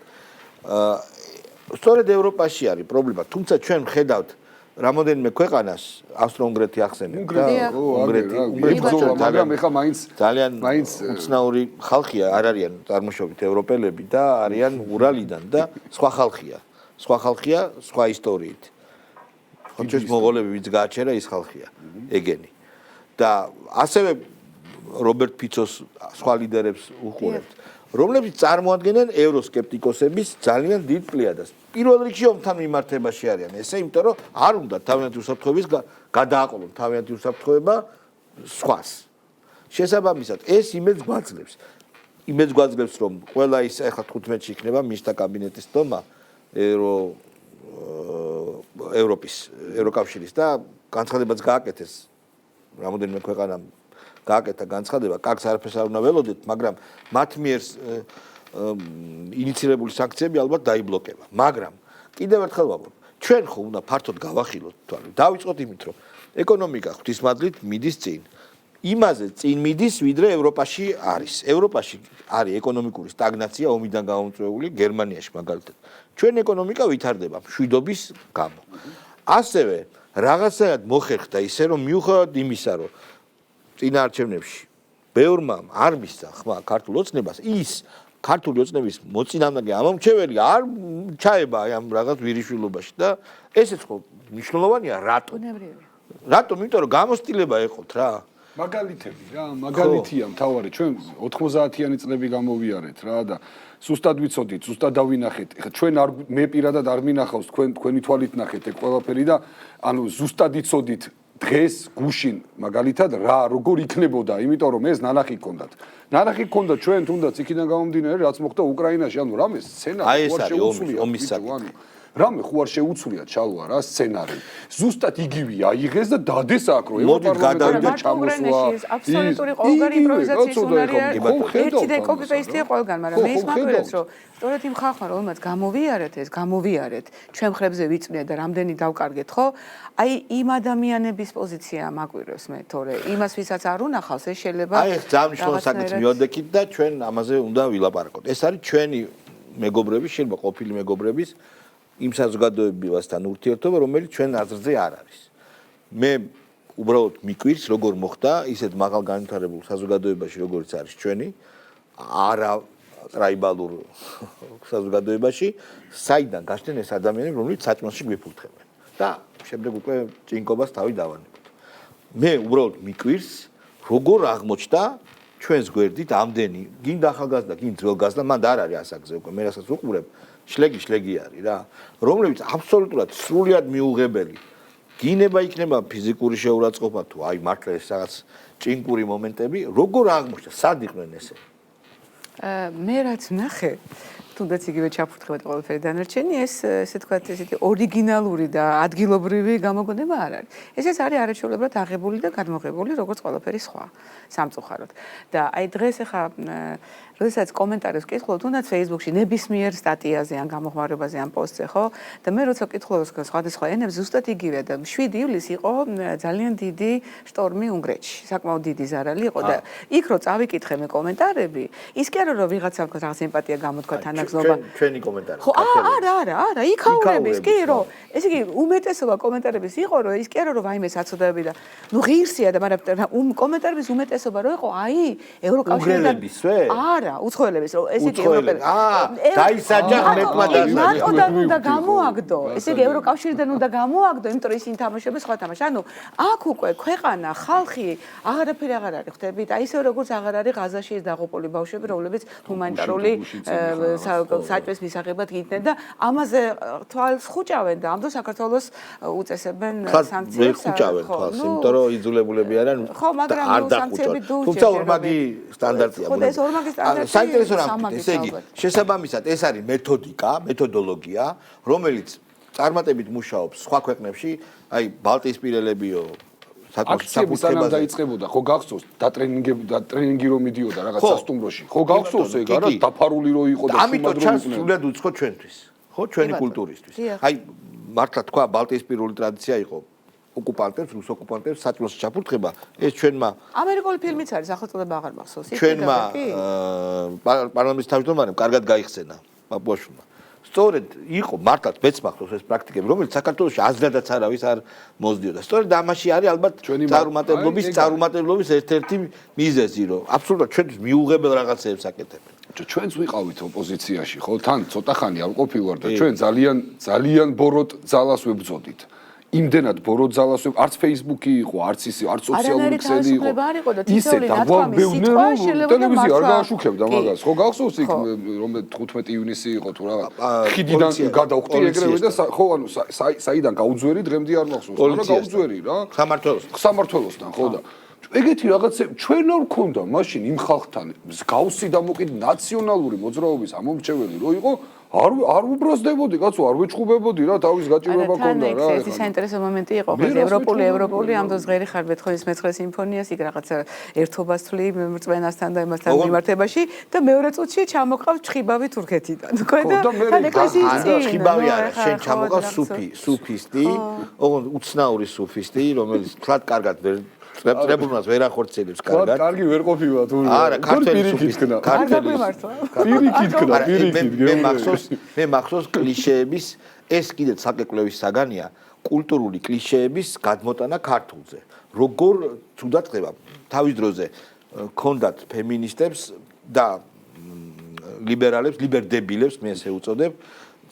სწორედ ევროპაში არის პრობლემა თუმცა ჩვენ ვხედავთ რამოდენიმე ქვეყანას ავსტრო-უნგრეთი ახსენებ და უნგრეთი მაგრამ ეხა მაინც უცნაური ხალხია არ არიან წარმოშობით ევროპელები და არიან ურალიდან და სხვა ხალხია სხვა ისტორიით ხო ჩვენს მონღოლები ვინც გააჩერა ის ხალხია ეგენი და ასევე რობერტ ფიცოს სხვა ლიდერებს უყურებთ რომლებიც წარმოადგენენ ევროსკეპტიკოსების ძალიან დიდ პლიადას. პირველ რიგში ომთან მიმართებაში არიან. ესე იმიტომ რომ არ უნდა თავიანთი უსაფრთხოების გადააყოლონ თავიანთი უსაფრთხოება სხვას. შესაბამისად ეს იმედს გვაძლევს რომ ყველა ის ახლა 15-ში იქნება მინსტრთა კაბინეტის დომა ევროკავშირის და განცხადებაც გააკეთეს რამოდენიმე ქვეყანამ გააკეთა განცხადება, კაკს არაფერს არ უნდა ველოდეთ, მაგრამ მათ მიერ ინიცირებული სანქციები ალბათ დაიბლოკება. მაგრამ კიდევ ერთხელ ვამბობ, ჩვენ ხო უნდა ფართოდ გავახილოთ თვალე. დავიწყოთ იმით, რომ ეკონომიკა ღვთისმადლით მიდის წინ. იმაზე წინ მიდის, ვიდრე ევროპაში არის. ევროპაში არის ეკონომიკური სტაგნაცია ომიდან გამომწვეული გერმანიაში მაგალითად. ჩვენ ეკონომიკა ვითარდება მშვიდობის გამო. ასევე რაღაცაად მოხერხდა ისე რომ მიუხედავად იმისა, რომ წინა არჩევნებში ბევრმა არ მისცა ხმა ქართულ ოცნებას ის ქართული ოცნების მოწინააღმდეგე ამომრჩეველი არ ჩაება აი ამ რაღაც ვირიშვილობაში და ესეც ხო მნიშვნელოვანია რატო რატომ იმიტომ რომ გამოცდილება ეყოთ რა მაგალითები რა მაგალითია მთავარი ჩვენ 90-იანი წლები გამოვიარეთ რა და ზუსტად ვიცოდით ზუსტად დავინახეთ ეხლა ჩვენ არ მე პირადად არ მინახავს თქვენი თვალით ნახეთ ეგ ყველაფერი და ანუ ზუსტად იცოდით დღეს გუშინ მაგალითად რა როგორ იქნებოდა იმიტომ რომ ეს ნანახი გქონდათ ჩვენ თუნდაც იქიდან გამომდინარე რაც მოხდა უკრაინაში ანუ რამე სცენარი ხო არ შეუცვლია ომის საკითხი რამე ხო არ შეუცვლია ჩალვა რა სცენარი ზუსტად იგივე აიღეს და დადეს აქ რომ მოდით გადავიდეთ ჩამოსვლა აბსოლუტური ყოველგვარი იმპროვიზაციის უნარია ერთი და კოპი პეისტია ყველგან მაგრამ მე ის მაგვირებს რომ სწორედ იმ ხალხმა რომელმაც გამოვიარეთ ჩვენ ხრებზე ვიწვნია და რამდენი დავკარგეთ ხო აი იმ ადამიანების პოზიცია მაგვირებს მე თორე იმას ვისაც არ უნახავს ეს შეიძლება აი ეს ძალიან მნიშვნელოვანი საკითხი მივადექით და ჩვენ ამაზე უნდა ვილაპარაკოთ ეს არის ჩვენი მეგობრები შეიძლება ყოფილი მეგობრების იმ საზოგადოებასთან ურთიერთობა რომელიც ჩვენ აზრზე არ არის მე უბრალოდ მიკვირს როგორ მოხდა ისეთ მაღალ განვითარებულ საზოგადოებაში როგორც არის ჩვენი არა ტრაიბალურ საზოგადოებაში საიდან გაშდნენ ეს ადამიანები რომლებიც საჭმელში გვიფურთხებენ და შემდეგ უკვე ჭინკობას თავი დავანებოთ მე უბრალოდ მიკვირს როგორ აღმოჩნდა ჩვენს გვერდით ამდენი გინდა ახალგაზრდა გინდა ძველგაზრდა მან არ არის ასაკზე უკვე მე რასაც უყურებ შლეგი არის რა რომლებიც აბსოლუტურად სრულად მიუღებელი გინება იქნება ფიზიკური შეურაცხყოფა თუ აი მართლა ეს რაღაც ჭინკური მომენტები როგორ აღმოჩნდა სად იყვნენ ესე მე რაც ნახე თუნდაც იგივე ჩაფურთხება და ყველაფერი დანარჩენი ეს ესე თქვათ ესეთი ორიგინალური და ადგილობრივი გამოგონება არ არის ესეც არის არაჩვეულებრივად აღებული და გადმოღებული როგორც ყველაფერი სხვა სამწუხაროდ და აი დღეს ახლა როდესაც კომენტარებს ვკითხულობ თუნდაც Facebook-ში ნებისმიერ სტატიაზე ან გამოხმარებაზე ან პოსტზე ხო და მე როცა ვკითხულობ სხვადასხვა ენებს ზუსტად იგივე და 7 ივლისი იყო ძალიან დიდი შტორმი უნგრეთში საკმაოდ დიდი ზარალი იყო და იქ რო წავიკითხე მე კომენტარები ის კი არა რომ ვიღაცამ რაღაც ემპათია გამოთქვა თანაგზნობა ჩვენი კომენტარი ხო არა იქაურების კი რომ ესე იგი უმეტესობა კომენტარების იყო რომ ის კი არა რომ ვაიმე საწოდები და ნუ ღირსია და მაგრამ კომენტარების უმეტესობა რო იყო აი ევროკავშირიდან არა უცხოელების რომ ესე იგი ევროპელი დაისაჯა მეტმა ნატოდან უნდა გამოაგდო ესე იგი ევროკავშირიდან უნდა გამოაგდო იმიტომ რომ ისინი თამაშობენ სხვა თამაშს ანუ აქ უკვე ქვეყანა ხალხი აღარაფერი აღარ არის ხვდებით აი ისე როგორც აღარ არის ღაზაში დაღუპული ბავშვები რომლებიც ჰუმანიტარული საჭმლის მისაღებად იდნენ და ამაზე თვალს ხუჭავენ და ამ დროს საქართველოს უწესებენ სანქციებს ხუჭავენ თვალს იმიტომ რომ იძულებულები არიან არ დახუჭონ თუმცა ორმაგი სტანდარტია ხო და ეს ორმაგი სტანდარტი საინტერესო რამე ესე იგი შესაბამისად ეს არის მეთოდოლოგია რომელიც წარმატებით მუშაობს სხვა ქვეყნებში აი ბალტიისპირელებიო აქციები სანამ დაიწყებოდა ხო გახსოვს ტრენინგი რომ მიდიოდა რაღაც სასტუმროში ხო გახსოვს ეგ არა დაფარული რო იყო და ამიტომ ჩანს სულად უცხო ჩვენთვის ხო ჩვენი კულტურისთვის აი მართლა თქვა ბალტიისპირული ტრადიცია იყო ოკუპანტებს რუს ოკუპანტებს საჭმელში ჩაფურთხება ეს ჩვენმა ამერიკული ფილმიც არის სახელწოდება აღარ მახსოვს ჩვენმა პარლამენტის თავმჯდომარემ კარგად გაიხსენა პაპუაშვილმა სწორედ იყო მართლაც მეც მახსოვს ეს პრაქტიკები რომელიც საქართველოში აზრადაც არავის არ მოძდიოდა სწორედ ამაში არის ალბათ წარუმატებლობის ერთ-ერთი მიზეზი რომ აბსოლუტურად ჩვენთვის მიუღებელ რაღაცეებს აკეთებენ ჩვენც ვიყავით ოპოზიციაში ხო თან ცოტა ხანი არ ყოფილვარ და ჩვენ ძალიან ბოროტ ძალას ვებრძოდით იმდენად ბოროტ ძალას არც Facebook-ი იყო, არც ისე, არც სოციალური ქსელი იყო. ისე დაგვაბევნე რომ ტელევიზია არ გააშუქებდა მაგას. ხო გახსოვს იქ რომ 15 ივნისი იყო თუ რა ხიდიდან გადავხტი ეგრევე და ხო ანუ საიდან გაუძვერი დღემდე არ მახსოვს. რა გაუძვერი რა? სამართლოსთან ხო და ეგეთი რაღაცები ჩვენ არ გქონდა მაშინ იმ ხალხთან მსგავსი და მოკიდ ნაციონალური მოძრაობის ამომრჩეველი რო იყო არ უბრალდებოდი კაცო არ ვეჭხუბებოდი რა თავის გაჭირვება ქონდა რა ეს საინტერესო მომენტი იყო ხო ევროპული ამ დროს ღერი ხარ ბეთხონის მე-9 სიმფონიას იქ რაღაცა ერთობას თვლი მრწმენასთან და იმასთან მიმართებაში და მეორე წუთში ჩამოყავ ჩხიბავი თურქეთიდან თქვა და თან ეკლესიის ჩხიბავი არა შენ ჩამოყავ სუფისტი ოღონდ უცნაური სუფისტი რომელიც თლად კარგად ვერ ტრებულნას ვერ ახორციელებს კარგად. კარგი ვერ ყოფილა თუ არა, ქართველი სუფისტი. ქართველი მართლა. პირიქით მე მახსოვს კლიშეების ეს კიდეც საკეკლევის საგანია, კულტურული კლიშეების გადმოტანა ქართულზე. როგორ თუდად ხდება თავის დროზე ქონდათ ფემინისტებს და ლიბერალებს, ლიბერდებილებს, მე ესე უწოდებ,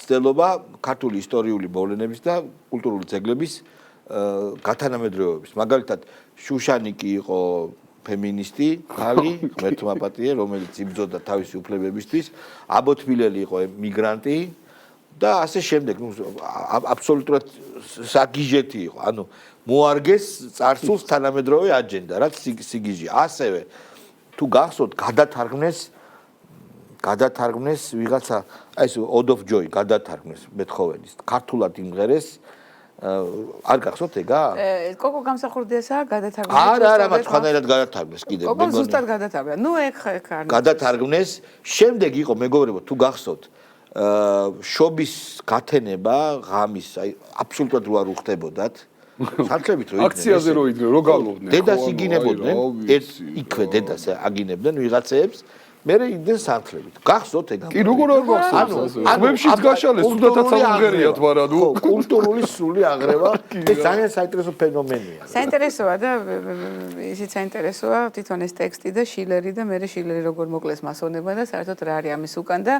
ცდილობა ქართული ისტორიული მოვლენების და კულტურული ძეგლების გათანამედროვეობის. მაგალითად, შუშანიკი იყო ფემინისტი, ხალი, ღმერთმა პატიე, რომელიც იბრძოდა თავისი უფლებებისთვის, აბოთბილელი იყო მიგრანტი და ასე შემდეგ, აბსოლუტურად საგიჟეთი იყო. ანუ მოარგეს წარსულს თანამედროვე აჯენდა, რაც სიგიჟეა. ასევე თუ გახსოვთ, გადათარგმნეს ვიღაცა, აი ეს Ode of Joy გადათარგმნეს მეთხოვენის. ქართულად იმღერეს არ გახსოვთ ეგა? კოკო გამსახურდიასაა გადათარგმნეს. არა, მათ სხვანაირად გადათარგმნეს კიდევ. კოკო ზუსტად გადათარგმნა. ნუ ეგ არ გადათარგმნეს. შემდეგ იყო მეგობრებო, თუ გახსოვთ, შობის გათენება ღამის, აი აბსოლუტურად რო არ უხდებოდათ. სანთლებით რო იდგნენ. აქციაზე რო იდგნენ, რო გალობდნენ. დედას იგინებოდნენ, იქვე დედას აგინებდნენ ვიღაცეებს. მე იდნენ სანთლებით. გახსოვთ ეგ? კი, როგორ არ გახსოვთ? ხმებშიც გაშალეს, თუნდაც ამღერიათ, მაგრამ ნუ კულტურული სრული აღრევა ეს ძალიან საინტერესო ფენომენია. საინტერესოა და ისიც საინტერესოა თვითონ ეს ტექსტი და შილერი და მე შილერი როგორ მოკლეს მასონებმა და საერთოდ რა არის ამის უკან და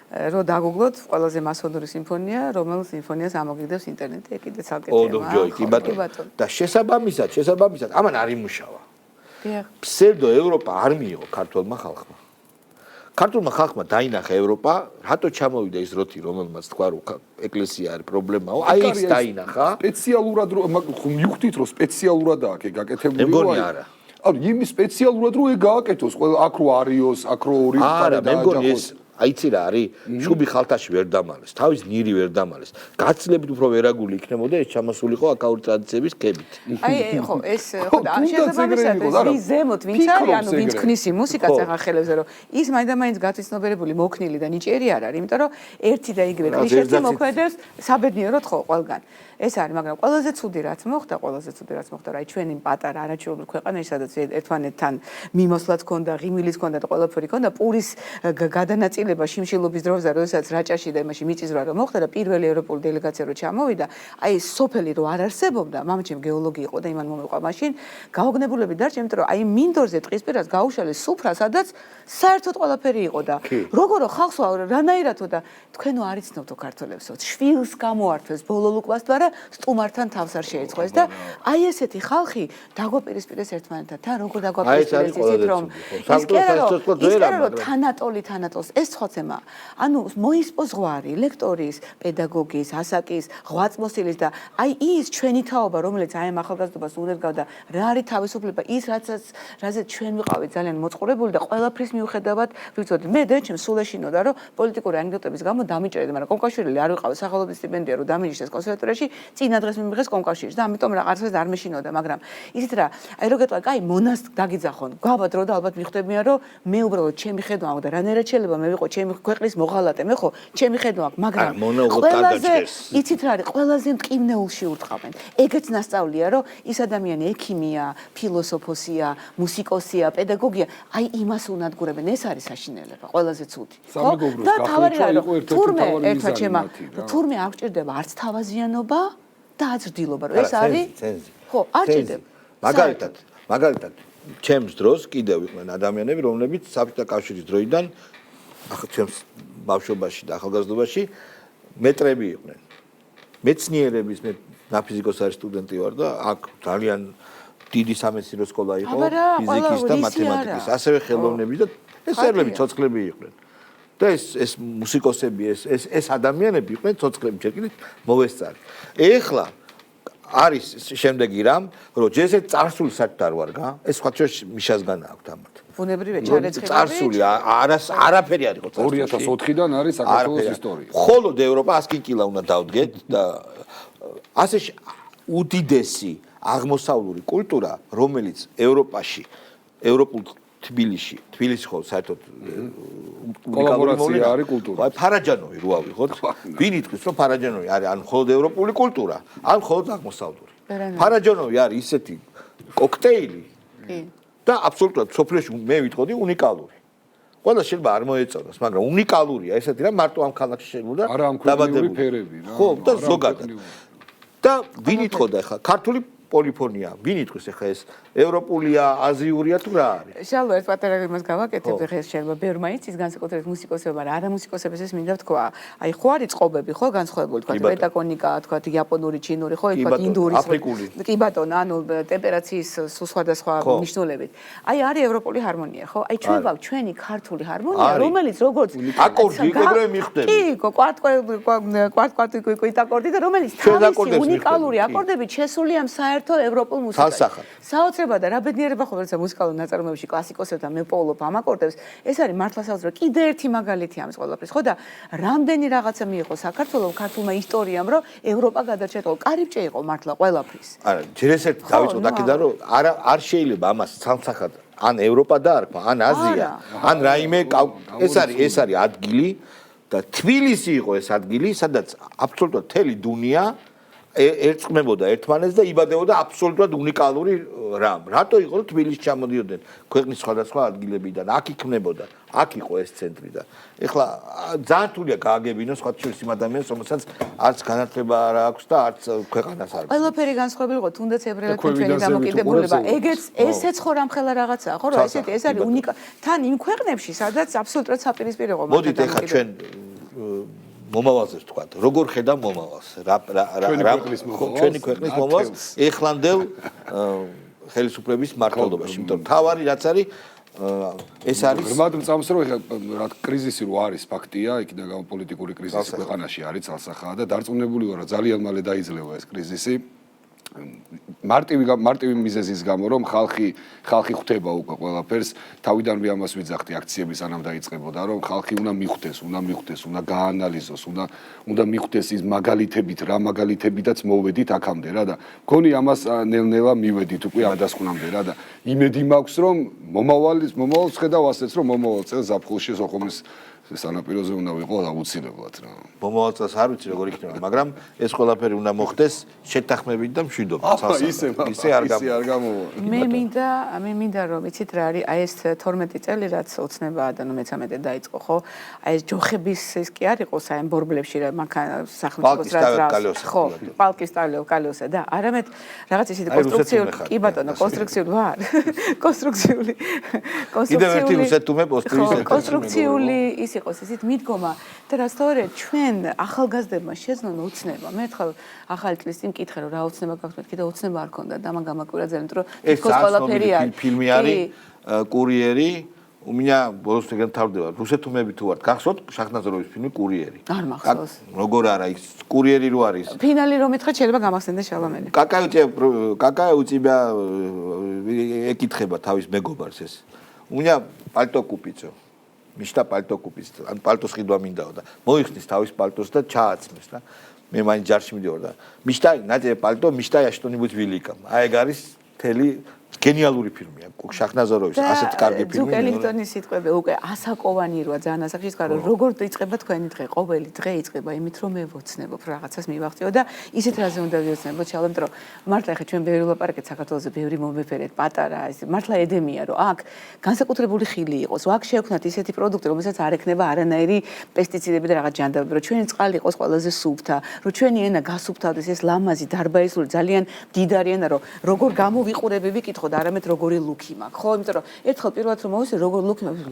რო დაგუგლოთ ყველაზე მასონური სიმფონია, რომელ სიმფონიას ამოგიდევს ინტერნეტი, კიდე ცალკე Ode of Joy, კი ბატონო. და შესაბამისად, ამან არ იმუშავა. დიახ. ფსევდო ევროპა არ მიიღო ქართულმა ხალხმა. ქართულმა ხალხმა დაინახა ევროპა, რატო ჩამოვიდა ის როთი, რომელმაც თქვა რომ ეკლესია არის პრობლემაო, აი ეს დაინახა. სპეციალურად რო მივხვდით რომ სპეციალურადაა ეგ გაკეთებული. მე მგონი არა. ანუ იმის სპეციალურად რო ეგ გააკეთოს, ყველა აქ რო არიოს, აქ რო ორი არა, მე მგონი ეს აიცი რა არის? შუბი ხალთაში ვერ დამალეს, თავის ნირი ვერ დამალეს. გაცილებით უფრო ვერაგული იქნებოდა ეს ჩამოსულიყო აკაური ტრადიციების ქებით. აი ხო ეს ხო და შესაბამისად ის ზემოთ ვინც არის, ანუ ვინც ქნის იმ მუსიკას ახახელებს რომ ის მაინდა-მაინც გათვისნობერებული მოქნილი და ნიჭიერი არ არის, იმიტომ რომ ერთი და იგივე კლიშეთი მოქმედებს საბედნიეროდ ხო ყველგან. ეს არის, მაგრამ ყველაზე ცუდი რაც მოხდა, რა ჩვენი პატარა არაჩვეულებრივი ქვეყანა, სადაც ერთმანეთთან მიმოსვლაც ქონდა, ღიმილიც ქონდა და ყველაფერი ქონდა, პურის გადანაწილება შიმშილობის დროზე, როდესაც რაჭაში და იმაში მიწისძვრა რომ მოხდა და პირველი ევროპული დელეგაცია რო ჩამოვიდა, აი სოფელი რო არ არსებობდა, მამაჩემ გეოლოგი იყო და იმან მომეყვა მაშინ, გაოგნებულები დარჩა, იმიტომ რომ აი მინდორზე ტყისპირას გაუშალეს სუფრა, სადაც საერთოდ ყველაფერი იყო და როგორო ხალხსო რანაირადო და თქვენო არ იცნობთო ქართველებსო, შვილს გამოართვეს ბოლო ლუკვას და სტუმართან თავს არ შეეწყოს და აი ესეთი ხალხი დაგვაპირისპირეს ერთმანეთთან თან როგორ დაგვაპირისპირეს ისეთ რომ ის კერო თანატოლს ეს ხოცემა ანუ მოისპო ზღვარი ლექტორის პედაგოგის ასაკის ღვაწმოსილის და აი ის ჩვენი თაობა რომელიც აი ამ ახალგაზრდობას უნერგავდა რა არის თავისუფლება ის რაზეც ჩვენ ვიყავით ძალიან მოწყურებული და ყველაფრის მიუხედავად ვიცოდი მე და ჩემ სულ ეშინოდა რომ პოლიტიკური ანეკდოტების გამო დამიჭერდი მაგრამ კონკაშვილი არ ვიყავ სახელობის სტიპენდია რომ დამიჯდეს კონსერვატორიაში წინა დღეს მიმიღეს კონკურსში და ამიტომ რაღაცას არ მეშინოდა მაგრამ ისეთ რა აი რო გეტყვა კაი მონას დაგიძახონ გავაბად რო და ალბათ მიხვდებიან რომ მე უბრალოდ ჩემი ხედვა აქვს და რანაირად შეიძლება მე ვიყო ჩემი ქვეყნის მოღალატე მე ხო ჩემი ხედვა აქვს მაგრამ ყველაზე იცით რა არის ყველაზე მტკივნეულში ურტყავენ ეგეც ნასწავლია რომ ის ადამიანი ექიმია ფილოსოფოსია მუსიკოსია პედაგოგია აი იმას უნადგურებენ ეს არის საშინელება ყველაზე ცუდი ხო და თავარი რა თურმე ერთად ჩემა თურმე არ გჭირდება არც თავაზიანობა და აძრდილობა რომ ეს არის ხო არ ჭირდება მაგალითად ჩემს დროს კიდევ იყვნენ ადამიანები რომლებიც საბჭოთა კავშირის დროიდან ახლა ჩემს ბავშვობაში და ახალგაზრდობაში მეტრები იყვნენ მეცნიერების მე ნაფიზიკოსის სტუდენტი ვარ და აქ ძალიან დიდი სამეცნიერო სკოლა იყო ფიზიკის და მათემატიკის ასევე ხელოვნების და ესერლები ცოცხლები იყვნენ და ეს მუსიკოსები ეს ადამიანები იყვნენ ცოცხლები ჯერ კიდევ მოვესწარი ეხლა არის შემდეგი რამ რომ ჯერზე წარსული საერთოდ არ ვარ გა ეს სხვა ჩვენ მიშასგან აქვს ამათ ბუნებრივია ჩარეცხებები წარსული არაფერი არ იყო 2004-დან არის საქართველოს ისტორია მხოლოდ ევროპა 100 კილა უნდა დავდგეთ და ასე უდიდესი აღმოსავლური კულტურა რომელიც ევროპაში ევროპულ თბილისში ხო საერთოდ კოლაბორაცია არის კულტურა. აი ფარაჯანოვი რო ავიღოთ, ვინ იტყვის რომ ფარაჯანოვი არის ან მხოლოდ ევროპული კულტურა, ან მხოლოდ აღმოსავლური. ფარაჯანოვი არის ისეთი კოქტეილი და აბსოლუტურად სოფლიოში მე ვიტყოდი უნიკალური. ყველა შეიძლება არ მოეწონოს, მაგრამ უნიკალურია ესეთი რა მარტო ამ ქალაქში შეგვიძლია დაბადებული ფერები რა. ხო, და ზოგადად. და ვინ იტყოდა ახლა ქართული პოლიფონია, ვინ იტყვის ახლა ევროპულია, აზიურია თუ რა არის? შალო ერთ პატარა იმას გავაკეთებ, ეხლა შეიძლება ბევრი მაინც ის განსაკუთრებით მუსიკოსები, მაგრამ არა მუსიკოსებს ეს მინდა თქვა. აი ხო არის წყობები, ხო განსხვავებული თქვა, პეტაკონიკა, თქვა იაპონური, ჩინური, ხო თქვა ინდური, აფრიკული. კი ბატონო, ანუ ტემპერაციის სხვადასხვა მნიშვნელობით. აი არის ევროპული ჰარმონია, ხო? აი ჩვენ გვაქვს ჩვენი ქართული ჰარმონია, რომელიც როგორც აკორდი ეგრევე მიხდები. კი, კვარტ აკორდი და რომელიც თავისი უნიკალური აკორდებით შესულია საერთო ევროპულ მუსიკაში. საოცრებაა და რა ბედნიერება ხო როცა მუსიკალურ ნაწარმოებში კლასიკოსებთან მე პოულობ ამ აკორდებს, ეს არის მართლა საოცრება. კიდე ერთი მაგალითი ამის ყველაფრის, ხო და რამდენი რაღაცა მიიღო საქართველოს ქართულმა ისტორიამ, რომ ევროპა გადაჭერა, კარიბჭე იყო მართლა ყველაფრის. არა, ჯერ ესეთი დავიწყოთ აქედან, რომ არ შეიძლება ამას სამსახად ან ევროპა დაარქვა, ან აზია, ან რაიმე ეს არის ადგილი და თბილისი იყო ეს ადგილი, სადაც აბსოლუტურად მთელი დუნია ერწყმებოდა ერთმანეთს და იბადებოდა აბსოლუტურად უნიკალური რამ. რატო იყო რომ თბილისში ჩამოდიოდნენ ქვეყნის სხვადასხვა ადგილებიდან, აქ იქნებოდა, აქ იყო ეს ცენტრი და ეხლა ძალიან რთულია გააგებინოს სხვა შორის იმ ადამიანს, რომელსაც არც განათლება არ აქვს და არც ქვეყანას არ აქვს. ყველაფერი განსხვავებული იყო, თუნდაც ებრაელთა ჩვენი დამოკიდებულება. ესეც ხო რამხელა რაღაცაა, ხო რა, ესეთი ეს არის უნიკალური. თან იმ ქვეყნებში, სადაც აბსოლუტურად საპირისპირო იყო. მოდით ეხლა ჩვენ მომავალზე ვთქვათ, როგორ ხედავ მომავალს? ჩვენი ქვეყნის მომავალს ეხლანდელ ხელისუფლების მმართველობაში, იმიტომ თავარი რაც არის ეს არის ღრმად მწამს რომ რა კრიზისი რო არის ფაქტია, იქიდან გამო პოლიტიკური კრიზისი ქვეყანაში არის ძალსახაა და დარწმუნებული ვარ რომ ძალიან მალე დაიძლევა ეს კრიზისი. მარტივი მიზეზის გამო რომ ხალხი ხვდება უკვე ყველაფერს თავიდანვე ამას ვიძახდი აქციები სანამ დაიწყებოდა რომ ხალხი უნდა მიხვდეს, უნდა გაანალიზოს, უნდა მიხვდეს ის მაგალითებით რა მაგალითებითაც მოვედით აქამდე რა და მგონი ამას ნელ-ნელა მივედით უკვე ადასკვნამდე რა და იმედი მაქვს რომ მომავალს ხედავ ასეც რომ მომავალ წელს ზაფხულში სოხუმის სანაპიროზე უნდა ვიყო აუცილებლად რა. მომავალ წელს არ ვიცი როგორ იქნება, მაგრამ ეს ყველაფერი უნდა მოხდეს შეთანხმებით და მშვიდობით. ისე არ გამოვა. მე მინდა რომ იცით რა არის, აი ეს 12 წელი რაც ოცნებაა და 13 დაიწყო, ხო? აი ეს ჯოხების ეს კი არ იყო საერთოდ ბორბლებში რა მანქანა სახელმწიფოს რაც ხო, პალკის კალეოსა და არამედ რაღაც ისეთი კონსტრუქციული, კი ბატონო, კონსტრუქციული ვარ. კონსტრუქციული. კიდევ ერთი უსეთუმე პოსტი კონსტრუქციული ის იყოს ისეთ მიდგომა და რა სწორედ ჩვენ ახალგაზრდებმა შეძლონ ოცნება. მე ხალ ახალი წლის წინ მკითხე რომ რა ოცნება გაქვთ, მეთქი და ოცნება არ ქონდა და მან გამაკვირა ძალიან, იმიტომ რომ თითქოს ყველაფერი არის. ფილმი არის კურიერი, у меня ბოლოს ეგენ თავდება. რუსეთუმები თუ ვართ, გახსოვთ შაჰნაზოროვის ფილმი კურიერი? არ მახსოვს. როგორ არა ის კურიერი რო არის? ფინალი რომ ეთქა შეიძლება გამახსენდეს შალამელი. კაკა უწიბა ეკითხება თავის მეგობარს ეს. у меня пальто купицо. მიშტა პალტო კუპის, ან პალტოს ყიდვა მინდაო და მოიხსნის თავის პალტოს და ჩააცმეს და მე მაინც ჯარში მიდიოდი და მიშტა ნაძე პალტო, მიშტა что-нибудь великом. აი ეგ არის მთელი გენიალური ფილმია. შაჰნაზოროვის ასეთი კარგი ფილმი. ზუკელინგტონის სიტყვები უკვე ასაკოვანი როა ძალიან ასაკში თქვა რომ როგორ იწყება თქვენი დღე, ყოველი დღე იწყება იმით რომ მე ვოცნებობ რაღაცას მივახციო და ისეთ რაზე უნდა ვიოცნებო, ჩალემთ რომ მართლა ხე ჩვენ ბევრი ვლაპარაკეთ საქართველოზე, ბევრი მომეფერეთ, პატარა ეს მართლა ედემია რომ აქ განსაკუთრებული ხილი იყოს, აქ შევქნათ ისეთი პროდუქტი, რომელსაც არ ექნება არანაირი პესტიციდები და რაღაც ჯანდაბები, რომ ჩვენი წყალი იყოს ყველაზე სუფთა, რომ ჩვენი ენა გასუფთავდეს, ეს ლამაზი დარბაისული ძალიან მდიდარი ენა, რომ როგორ გამოვიყურები ვიკითხოთ, არამედ როგორი ლუკი მაქვს, ხო, იმიტომ რომ ერთხელ პირველად რომ მოვისე როგორ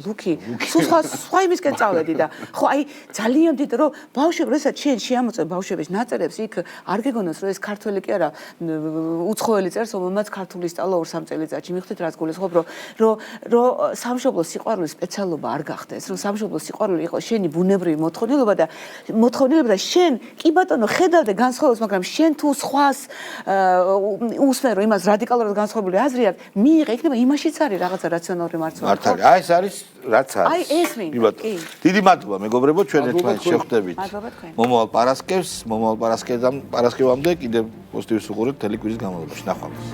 ლუკი, სულ სხვა იმისკენ წავედი და ხო, აი ძალიან დიდ რომ ბავშვები, როდესაც შენ შეამოწმე ბავშვების ნაწერებს, იქ არ გეგონოს რომ ეს ქართველი კი არა, უცხოელი წერს, რომელმაც ქართული სწავლა 2-3 წელიწადში, მიხვდით რაც გულისხმობ, რომ სამშობლოს სიყვარული სპეციალობა არ გახდეს, რომ სამშობლოს სიყვარული იყოს შენი ბუნებრივი მოთხოვნილება და შენ კი ბატონო ხედავდე განსხვავებას, მაგრამ შენ თუ სხვას უსმენ რომ იმას რადიკალურად განსხვავებული აზრი აქვს, მიიღე, იქნება იმაშიც არის რაღაცა რაციონალური მარცვლა. მართალი, აი ეს არის რაც არის. აი ეს მინდა, კი. დიდი მადლობა მეგობრებო, ჩვენ ერთმანეთს შევხვდებით. მომავალ პარასკევს, პარასკევამდე კიდევ პოზიტივის უყურეთ მთელი კვირის განმავლობაში. ნახვამდის.